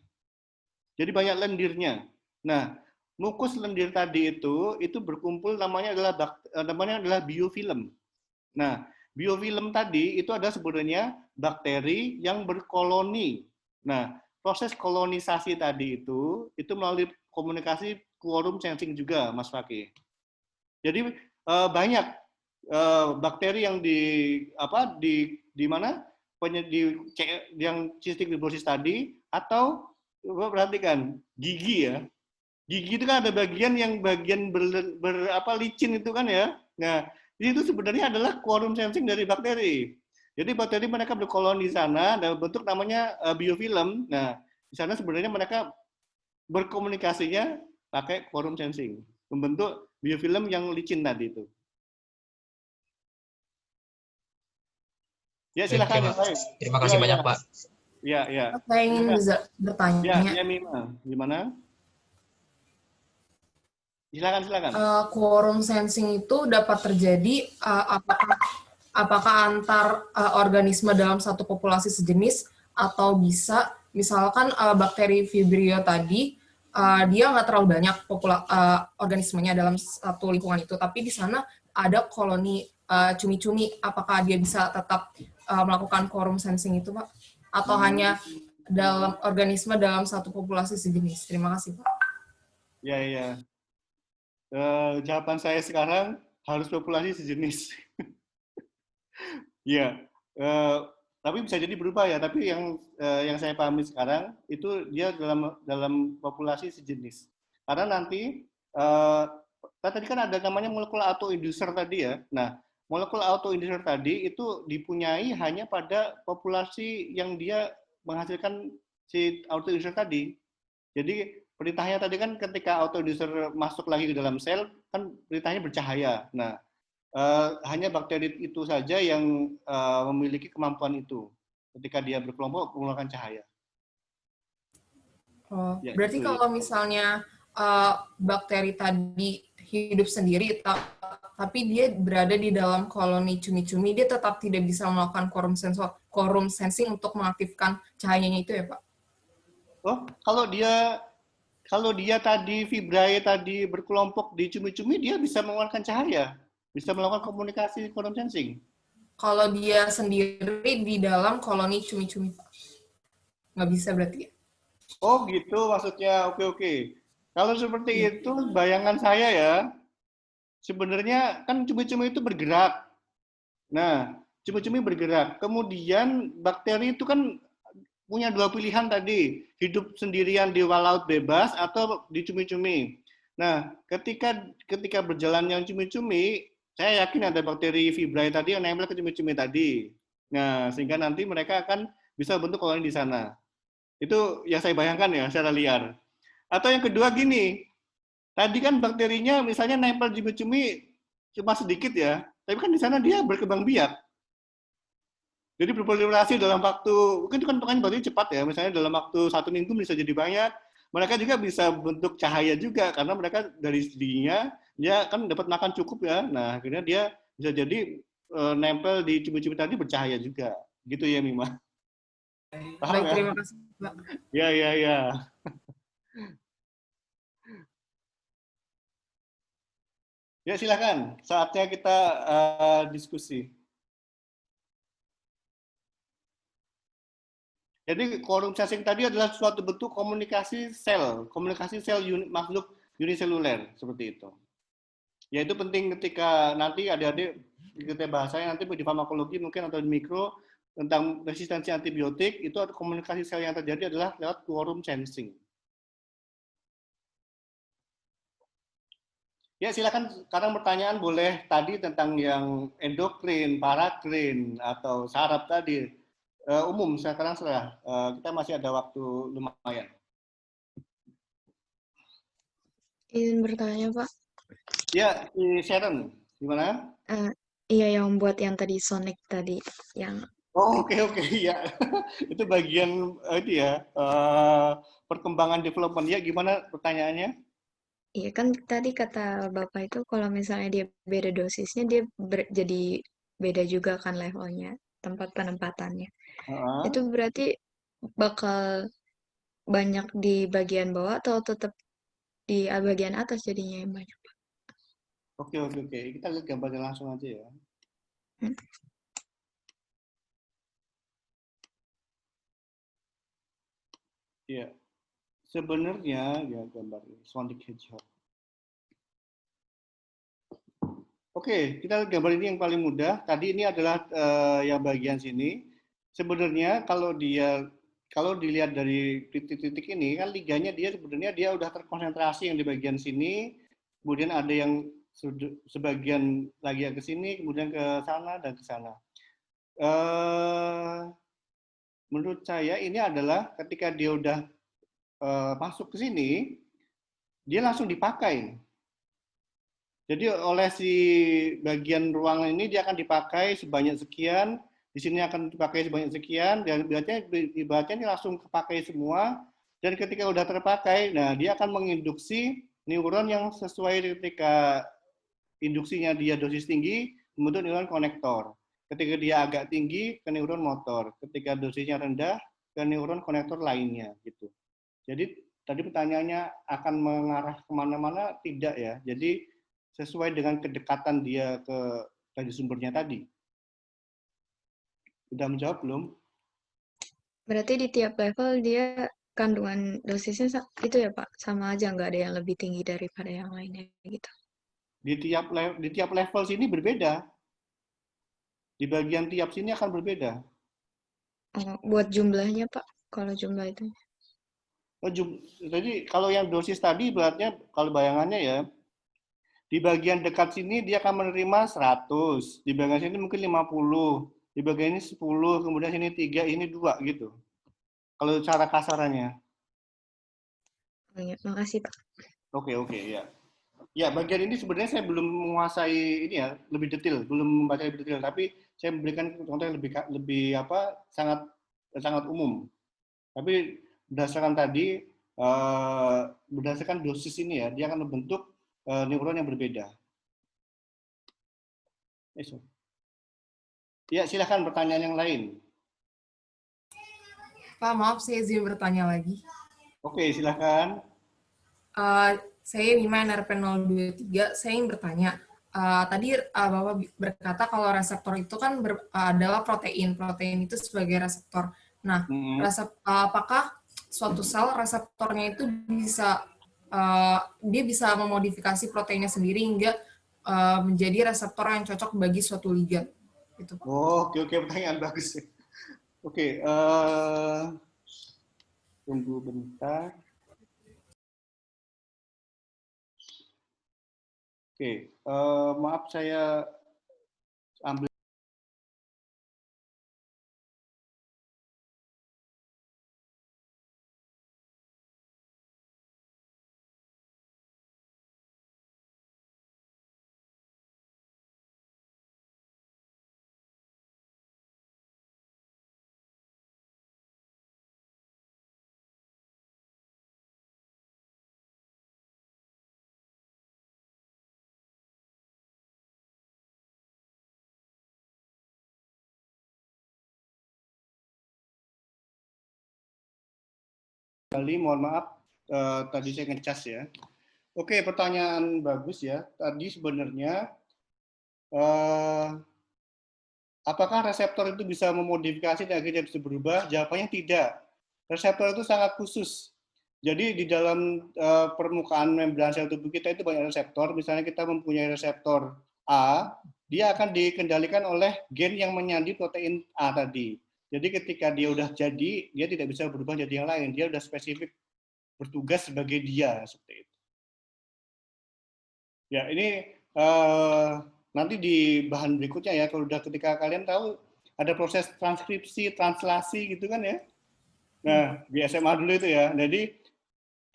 Jadi banyak lendirnya. Nah, mukus lendir tadi itu berkumpul namanya adalah biofilm. Nah, biofilm tadi itu ada sebenarnya bakteri yang berkoloni. Nah, proses kolonisasi tadi itu melalui komunikasi quorum sensing juga, Mas Fakih. Jadi banyak bakteri yang di mana yang cystic fibrosis tadi, atau perhatikan gigi ya. Gigi itu kan ada bagian licin itu kan ya. Nah, itu sebenarnya adalah quorum sensing dari bakteri. Jadi bakteri mereka berkoloni di sana dalam bentuk namanya biofilm. Nah, di sana sebenarnya mereka berkomunikasinya pakai quorum sensing, membentuk biofilm yang licin tadi itu. Ya, silakan. Terima kasih banyak, Pak. Ya. Saya ingin bertanya. Ya, Mima. Gimana? Silakan. Quorum sensing itu dapat terjadi apakah antar organisme dalam satu populasi sejenis, atau bisa misalkan bakteri Vibrio tadi dia nggak terlalu banyak organismenya dalam satu lingkungan itu, tapi di sana ada koloni cumi-cumi, apakah dia bisa tetap melakukan quorum sensing itu, Pak? Atau hanya dalam organisme dalam satu populasi sejenis? Terima kasih, Pak. Ya. Jawaban saya sekarang harus populasi sejenis. Ya, tapi bisa jadi berubah ya. Tapi yang saya pahami sekarang itu dia dalam populasi sejenis. Karena nanti tadi kan ada namanya molekul autoinducer tadi ya. Nah, molekul autoinducer tadi itu dipunyai hanya pada populasi yang dia menghasilkan si autoinducer tadi. Jadi perintahnya tadi kan ketika autoinducer masuk lagi ke dalam sel, kan perintahnya bercahaya. Nah, hanya bakteri itu saja yang memiliki kemampuan itu. Ketika dia berkelompok mengeluarkan cahaya. Oh, ya, berarti kalau misalnya bakteri tadi hidup sendiri, tapi dia berada di dalam koloni cumi-cumi, dia tetap tidak bisa melakukan quorum sensing untuk mengaktifkan cahayanya itu ya, Pak? Oh, kalau dia tadi vibrae tadi berkelompok di cumi-cumi, dia bisa mengeluarkan cahaya, bisa melakukan komunikasi quorum sensing. Kalau dia sendiri di dalam koloni cumi-cumi, Pak, nggak bisa berarti ya? Oh gitu maksudnya, oke. Kalau seperti itu, bayangan saya ya, sebenarnya kan cumi-cumi itu bergerak. Nah, cumi-cumi bergerak. Kemudian bakteri itu kan punya dua pilihan tadi, hidup sendirian di laut bebas atau di cumi-cumi. Nah, ketika berjalan yang cumi-cumi, saya yakin ada bakteri vibrae tadi yang nempel ke cumi-cumi tadi. Nah, sehingga nanti mereka akan bisa bentuk koloni di sana. Itu yang saya bayangkan ya, secara liar. Atau yang kedua gini, tadi kan bakterinya misalnya nempel cumi-cumi cuma sedikit ya, tapi kan di sana dia berkembang biak. Jadi berproliferasi dalam waktu, mungkin itu kan berarti cepat ya, misalnya dalam waktu 1 minggu bisa jadi banyak. Mereka juga bisa bentuk cahaya juga, karena mereka dari sendirinya dia kan dapat makan cukup ya. Nah, akhirnya dia bisa jadi nempel di cumi-cumi tadi bercahaya juga. Gitu ya, Mima. Paham Baik, ya? terima kasih, Pak. Ya, ya, ya. Ya, silakan. Saatnya kita diskusi. Jadi quorum sensing tadi adalah suatu bentuk komunikasi sel makhluk uniseluler seperti itu. Ya itu penting ketika nanti adik-adik kita bahasanya nanti di farmakologi mungkin atau di mikro tentang resistensi antibiotik itu komunikasi sel yang terjadi adalah lewat quorum sensing. Ya silakan sekarang pertanyaan boleh tadi tentang yang endokrin, parakrin atau saraf tadi. Umum sekarang sudah kita masih ada waktu lumayan. Izin bertanya, Pak. Ya, si Sharon, gimana? Iya, yang buat yang tadi Sonic tadi, yang Oh, oke, ya. Itu bagian itu ya perkembangan development ya. Gimana pertanyaannya? iya kan tadi kata Bapak itu kalau misalnya dia beda dosisnya dia jadi beda juga kan levelnya, tempat penempatannya. Itu berarti bakal banyak di bagian bawah atau tetap di bagian atas jadinya yang banyak, Pak? Oke. Kita lihat gambarnya langsung aja ya. Ya, sebenarnya ya gambar Sonic Hedgehog. Oke, kita lihat gambar ini yang paling mudah. Tadi ini adalah yang bagian sini. Sebenarnya kalau dilihat dari titik-titik ini kan liganya dia sebenarnya dia udah terkonsentrasi yang di bagian sini, kemudian ada yang sebagian lagi ke sini, kemudian ke sana dan ke sana. Menurut saya ini adalah ketika dia udah masuk ke sini, dia langsung dipakai. Jadi oleh si bagian ruangan ini dia akan dipakai sebanyak sekian, di sini akan dipakai sebanyak sekian, dan ibaratnya ini langsung kepakai semua, dan ketika udah terpakai, nah dia akan menginduksi neuron yang sesuai ketika induksinya dia dosis tinggi, membentuk neuron konektor. Ketika dia agak tinggi, ke neuron motor. Ketika dosisnya rendah, ke neuron konektor lainnya. Gitu. Jadi tadi pertanyaannya akan mengarah kemana-mana? Tidak ya. Jadi sesuai dengan kedekatan dia ke tadi sumbernya tadi. Sudah menjawab belum? Berarti di tiap level dia kandungan dosisnya itu ya Pak, sama aja nggak ada yang lebih tinggi daripada yang lainnya gitu. Di tiap level sini berbeda. Di bagian tiap sini akan berbeda. Oh, buat jumlahnya Pak, kalau jumlah itu. Jadi kalau yang dosis tadi beratnya kalau bayangannya ya, di bagian dekat sini dia akan menerima 100, di bagian sini mungkin 50, di bagian ini 10, kemudian sini 3, ini 2 gitu. Kalau cara kasarannya. Oh, ya, makasih Pak. Oke, ya. Ya, bagian ini sebenarnya saya belum menguasai ini ya, lebih detail, belum membaca lebih detail, tapi saya memberikan contoh yang lebih sangat umum. Tapi berdasarkan tadi, berdasarkan dosis ini ya, dia akan membentuk neuron yang berbeda. Ya, silakan pertanyaan yang lain. Pak, maaf saya izin bertanya lagi. Oke, silakan. Saya Nima NRP 023, saya ingin bertanya. Tadi Bapak berkata kalau reseptor itu kan adalah protein. Protein itu sebagai reseptor. Nah, apakah suatu sel reseptornya itu dia bisa memodifikasi proteinnya sendiri hingga menjadi reseptor yang cocok bagi suatu ligan? Gitu, Pak. Oh, oke, pertanyaan bagus. Oke, tunggu bentar. Oke, maaf saya ambil kembali, mohon maaf tadi saya ngecas ya. Oke, pertanyaan bagus ya. Tadi sebenarnya apakah reseptor itu bisa memodifikasi dan akhirnya bisa berubah? Jawabannya tidak. Reseptor itu sangat khusus. Jadi di dalam permukaan membran sel tubuh kita itu banyak reseptor. Misalnya kita mempunyai reseptor A, dia akan dikendalikan oleh gen yang menyandi protein A tadi. Jadi ketika dia udah jadi, dia tidak bisa berubah jadi yang lain. Dia udah spesifik bertugas sebagai dia seperti itu. Ya, ini nanti di bahan berikutnya ya, kalau udah ketika kalian tahu ada proses transkripsi, translasi gitu kan ya. Nah, di SMA dulu itu ya. Jadi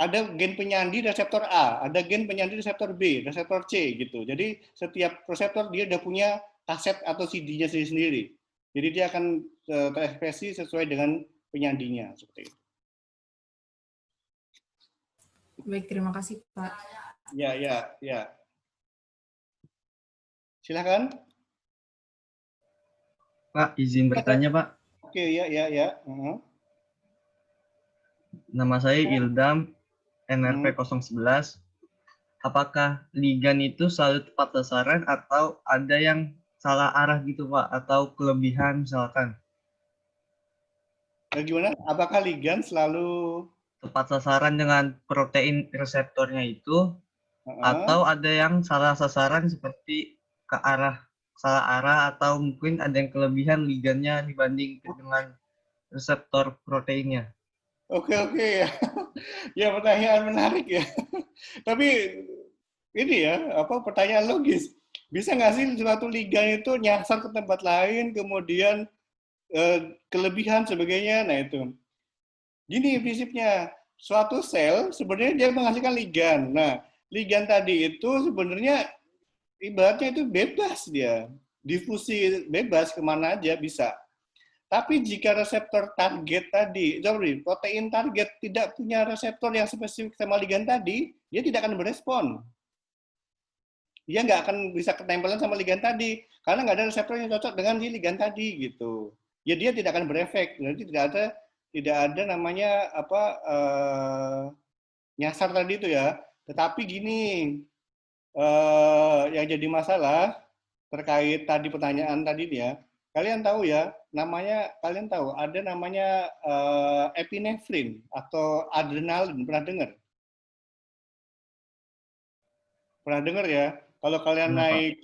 ada gen penyandi reseptor A, ada gen penyandi reseptor B, reseptor C gitu. Jadi setiap reseptor dia udah punya kaset atau CD-nya sendiri. Jadi dia akan terekspresi sesuai dengan penyandinya seperti itu. Baik, terima kasih Pak. Ya. Silakan. Pak, izin bertanya, Pak. Oke, ya. Nama saya Ildam, NRP 011. Apakah ligan itu selalu tepat sasaran atau ada yang salah arah gitu, Pak? Atau kelebihan misalkan? Gimana? Apakah ligan selalu tepat sasaran dengan protein reseptornya itu? Atau ada yang salah sasaran seperti ke arah salah arah atau mungkin ada yang kelebihan ligannya dibanding dengan reseptor proteinnya? Oke. Ya, pertanyaan menarik ya. Tapi ini ya, pertanyaan logis. Bisa nggak sih suatu ligan itu nyasar ke tempat lain, kemudian kelebihan sebagainya? Nah itu. Gini prinsipnya, suatu sel sebenarnya dia menghasilkan ligan. Nah, ligan tadi itu sebenarnya ibaratnya itu bebas dia. Difusi bebas kemana aja bisa. Tapi jika reseptor target tadi, protein target tidak punya reseptor yang spesifik sama ligan tadi, dia tidak akan berespon. Dia nggak akan bisa ketempelan sama ligan tadi, karena nggak ada reseptor yang cocok dengan si ligan tadi gitu. Ya dia tidak akan berefek, berarti tidak ada namanya nyasar tadi itu ya. Tetapi gini, yang jadi masalah terkait tadi pertanyaan tadi ya. Kalian tahu ya, kalian tahu ada namanya epinefrin atau adrenalin, pernah dengar? Pernah dengar ya? Kalau kalian naik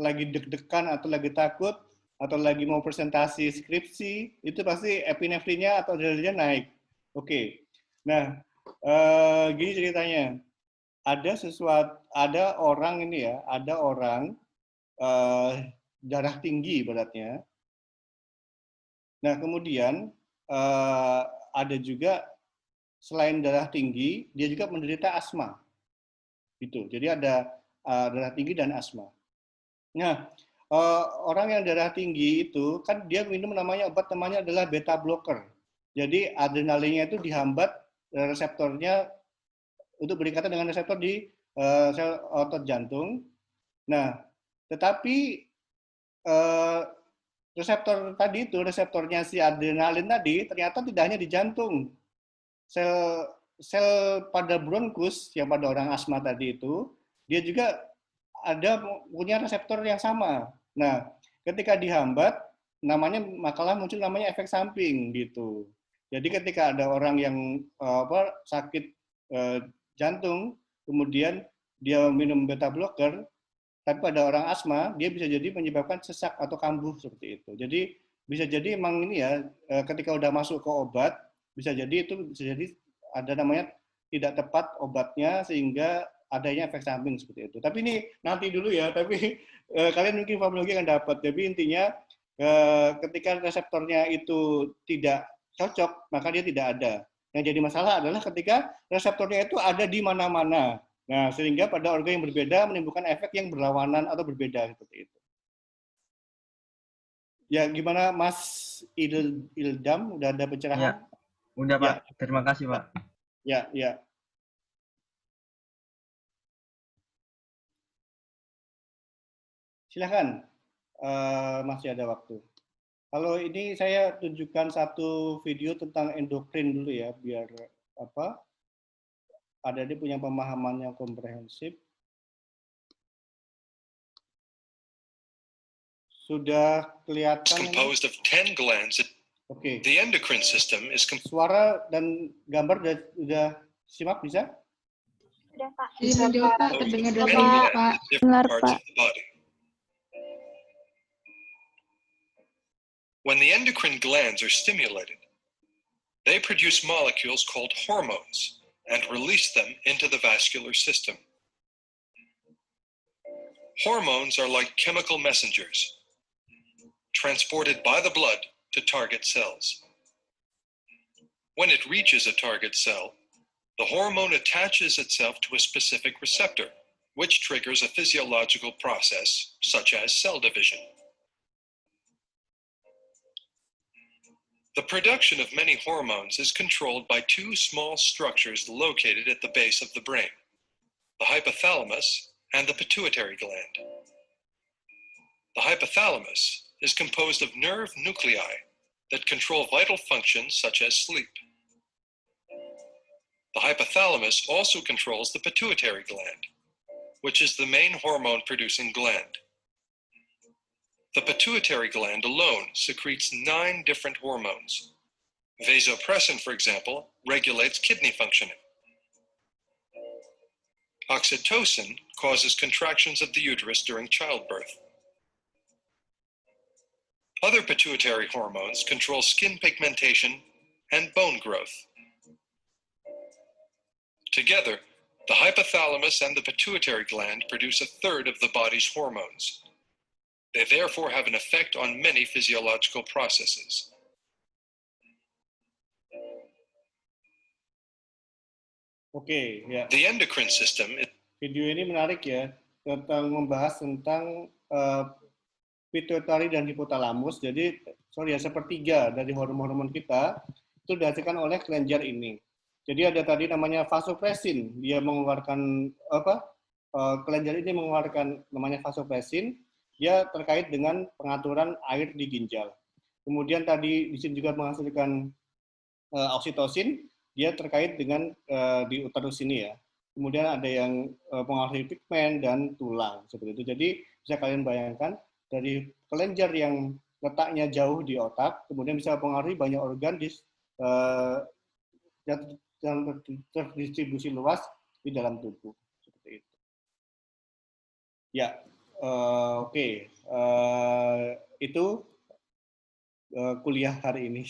lagi deg-degan atau lagi takut atau lagi mau presentasi skripsi, itu pasti epinefrinnya atau adrenalinnya naik. Oke. Nah, gini ceritanya. Ada orang ini ya, ada orang darah tinggi beratnya. Nah, kemudian ada juga selain darah tinggi, dia juga menderita asma. Gitu. Jadi ada darah tinggi dan asma. Nah, orang yang darah tinggi itu kan dia minum obat namanya adalah beta blocker. Jadi adrenalinnya itu dihambat reseptornya untuk berikatan dengan reseptor di sel otot jantung. Nah, tetapi reseptornya si adrenalin tadi ternyata tidak hanya di jantung. Sel pada bronkus yang pada orang asma tadi itu, dia juga punya reseptor yang sama. Nah, ketika dihambat, makalah muncul namanya efek samping gitu. Jadi ketika ada orang yang sakit jantung, kemudian dia minum beta blocker, tapi pada orang asma dia bisa jadi menyebabkan sesak atau kambuh seperti itu. Jadi bisa jadi emang ini ya, ketika udah masuk ke obat, bisa jadi ada namanya tidak tepat obatnya sehingga adanya efek samping seperti itu. Tapi ini nanti dulu ya, tapi kalian mungkin formulasi akan dapat. Jadi intinya ketika reseptornya itu tidak cocok, maka dia tidak ada. Yang jadi masalah adalah ketika reseptornya itu ada di mana-mana. Nah, sehingga pada organ yang berbeda menimbulkan efek yang berlawanan atau berbeda seperti itu. Ya, gimana Mas Ildam? Udah ada pencerahan? Ya, udah Pak. Ya. Terima kasih Pak. Ya. Silakan, masih ada waktu. Kalau ini saya tunjukkan satu video tentang endokrin dulu ya, biar adik-adik punya pemahaman yang komprehensif. Sudah kelihatan? Composed of 10 glands. Oke. The endocrine system is suara dan gambar udah simak bisa? Sudah, Pak. Bisa, Pak. Terdengar dari Pak. Dengar, Pak. When the endocrine glands are stimulated, they produce molecules called hormones and release them into the vascular system. Hormones are like chemical messengers, transported by the blood to target cells. When it reaches a target cell, the hormone attaches itself to a specific receptor, which triggers a physiological process such as cell division. The production of many hormones is controlled by two small structures located at the base of the brain, the hypothalamus and the pituitary gland. The hypothalamus is composed of nerve nuclei that control vital functions such as sleep. The hypothalamus also controls the pituitary gland, which is the main hormone-producing gland. The pituitary gland alone secretes 9 different hormones. Vasopressin, for example, regulates kidney functioning. Oxytocin causes contractions of the uterus during childbirth. Other pituitary hormones control skin pigmentation and bone growth. Together, the hypothalamus and the pituitary gland produce 1/3 of the body's hormones. They therefore have an effect on many physiological processes. Oke, ya. The endocrine system. Video ini menarik ya, membahas tentang pituitari dan hipotalamus. Jadi, sepertiga dari hormon-hormon kita itu dihasilkan oleh kelenjar ini. Jadi ada tadi namanya vasopressin, dia mengeluarkan kelenjar ini mengeluarkan namanya vasopressin. Dia terkait dengan pengaturan air di ginjal. Kemudian tadi di sini juga menghasilkan oksitosin, dia terkait dengan di uterus ini ya. Kemudian ada yang pengaruhi pigmen dan tulang seperti itu. Jadi bisa kalian bayangkan dari kelenjar yang letaknya jauh di otak, kemudian bisa mempengaruhi banyak organ yang terdistribusi luas di dalam tubuh seperti itu. Ya. Oke. Itu kuliah hari ini.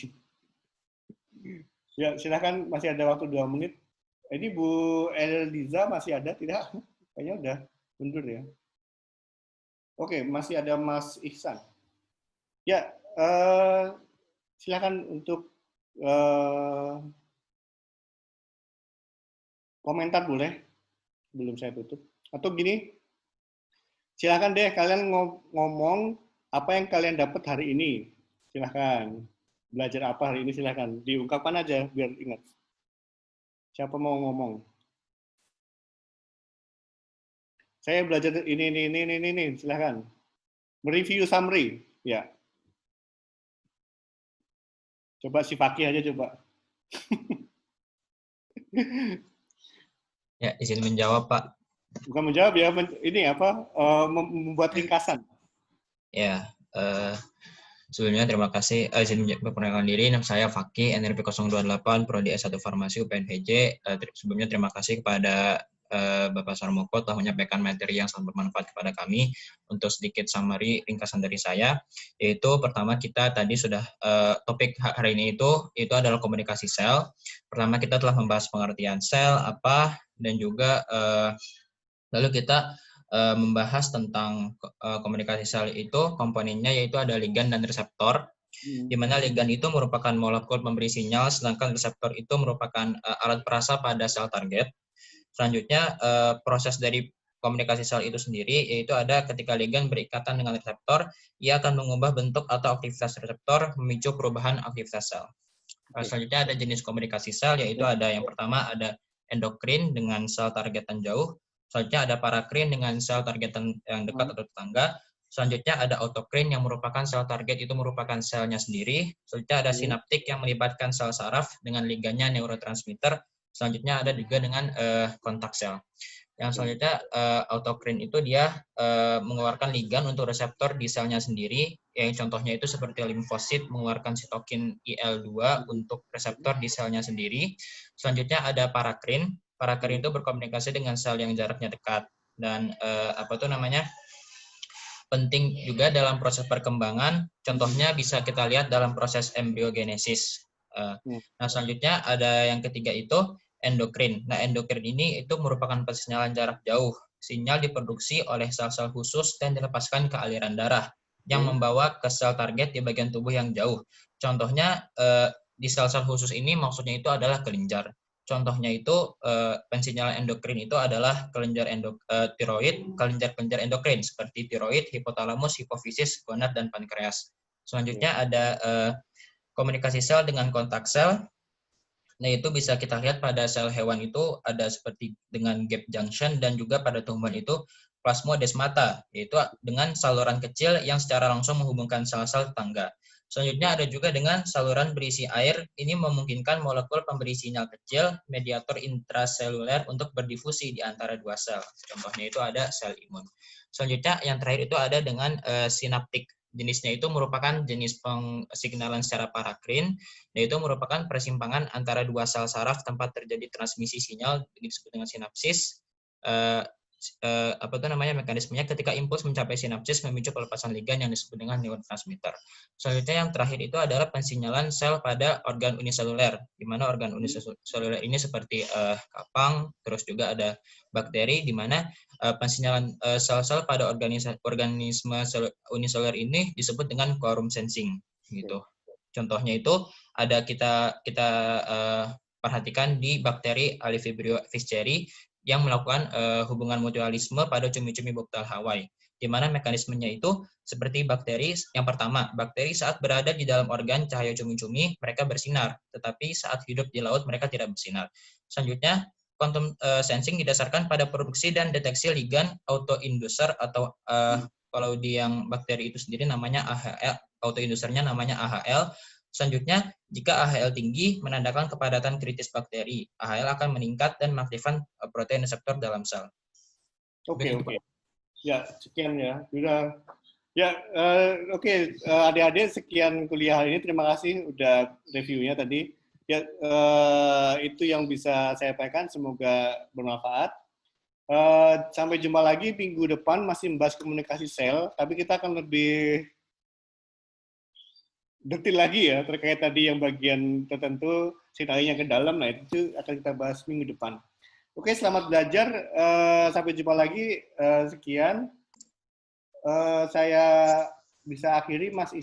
Ya, silakan, masih ada waktu 2 menit. Ini Bu Eliza masih ada tidak? Kayaknya udah mundur ya. Oke, masih ada Mas Ihsan. Ya, silakan untuk komentar boleh, belum saya tutup. Atau gini, silakan deh kalian ngomong apa yang kalian dapat hari ini. Silakan. Belajar apa hari ini silakan. Diungkapkan aja biar ingat. Siapa mau ngomong? Saya belajar ini. Silakan. Mereview summary. Ya. Coba si Fakih aja coba. Ya, izin menjawab, Pak. Bukan menjawab ya, ini apa? Membuat ringkasan. Ya, sebelumnya terima kasih. Izin memperkenalkan diri, nama saya Fakih, NRP 028, Prodi S1 Farmasi UPNPJ. Sebelumnya terima kasih kepada Bapak Sarmoko telah menyampaikan materi yang sangat bermanfaat kepada kami. Untuk sedikit summary ringkasan dari saya, yaitu pertama kita tadi sudah topik hari ini itu adalah komunikasi sel. Pertama kita telah membahas pengertian sel apa dan juga lalu kita membahas tentang komunikasi sel itu komponennya yaitu ada ligan dan reseptor. Di mana ligan itu merupakan molekul pemberi sinyal, sedangkan reseptor itu merupakan alat perasa pada sel target. Selanjutnya, proses dari komunikasi sel itu sendiri, yaitu ada ketika ligan berikatan dengan reseptor, ia akan mengubah bentuk atau aktivitas reseptor, memicu perubahan aktivitas sel. Selanjutnya ada jenis komunikasi sel, yaitu ada yang pertama ada endokrin dengan sel targetan jauh, selanjutnya ada parakrin dengan sel targetan yang dekat atau tetangga, Selanjutnya ada autocrine yang merupakan sel target itu merupakan selnya sendiri. Selanjutnya ada sinaptik yang melibatkan sel saraf dengan ligannya neurotransmitter. Selanjutnya ada juga dengan kontak sel. Yang selanjutnya autocrine itu dia mengeluarkan ligan untuk reseptor di selnya sendiri. Yang contohnya itu seperti limfosit mengeluarkan sitokin IL-2 untuk reseptor di selnya sendiri. Selanjutnya ada paracrine. Paracrine itu berkomunikasi dengan sel yang jaraknya dekat. Dan penting juga dalam proses perkembangan, contohnya bisa kita lihat dalam proses embryogenesis. Nah, selanjutnya ada yang ketiga itu endokrin. Nah, endokrin ini itu merupakan persinyalan jarak jauh. Sinyal diproduksi oleh sel-sel khusus dan dilepaskan ke aliran darah yang membawa ke sel target di bagian tubuh yang jauh. Contohnya di sel-sel khusus ini maksudnya itu adalah kelenjar. Contohnya itu pensinyalan endokrin itu adalah kelenjar tiroid, kelenjar-kelenjar endokrin seperti tiroid, hipotalamus, hipofisis, gonad, dan pankreas. Selanjutnya ada komunikasi sel dengan kontak sel. Nah, itu bisa kita lihat pada sel hewan itu ada seperti dengan gap junction dan juga pada tumbuhan itu plasmodesmata, yaitu dengan saluran kecil yang secara langsung menghubungkan sel-sel tetangga. Selanjutnya ada juga dengan saluran berisi air, ini memungkinkan molekul pemberi sinyal kecil, mediator intraseluler untuk berdifusi di antara dua sel. Contohnya itu ada sel imun. Selanjutnya yang terakhir itu ada dengan sinaptik. Jenisnya itu merupakan jenis pengsignalan secara paracrine, yaitu merupakan persimpangan antara dua sel saraf tempat terjadi transmisi sinyal, disebut dengan sinapsis. Mekanismenya ketika impuls mencapai sinapsis memicu pelepasan ligan yang disebut dengan neurotransmitter. Selanjutnya yang terakhir itu adalah pensinyalan sel pada organ uniseluler, di mana organ uniseluler ini seperti kapang, terus juga ada bakteri, di mana pensinyalan sel-sel pada organisme uniseluler ini disebut dengan quorum sensing, gitu. Contohnya itu ada kita perhatikan di bakteri Alivibrio fischeri yang melakukan hubungan mutualisme pada cumi-cumi boktal Hawaii, di mana mekanismenya itu seperti bakteri. Yang pertama, bakteri saat berada di dalam organ cahaya cumi-cumi, mereka bersinar, tetapi saat hidup di laut, mereka tidak bersinar. Selanjutnya, quantum sensing didasarkan pada produksi dan deteksi ligan autoinducer atau kalau di yang bakteri itu sendiri namanya AHL, autoinducernya namanya AHL. Selanjutnya, jika AHL tinggi, menandakan kepadatan kritis bakteri. AHL akan meningkat dan mengaktifkan protein reseptor dalam sel. Oke. Ya, sekian ya. Sudah. Ya, oke. Adik-adik, sekian kuliah ini. Terima kasih udah reviewnya tadi. Ya, itu yang bisa saya sampaikan. Semoga bermanfaat. Sampai jumpa lagi minggu depan, masih membahas komunikasi sel, tapi kita akan lebih detail lagi ya terkait tadi yang bagian tertentu sinyalnya ke dalam. Nah, itu akan kita bahas minggu depan. Oke, selamat belajar. Sampai jumpa lagi. Sekian. Saya bisa akhiri, Mas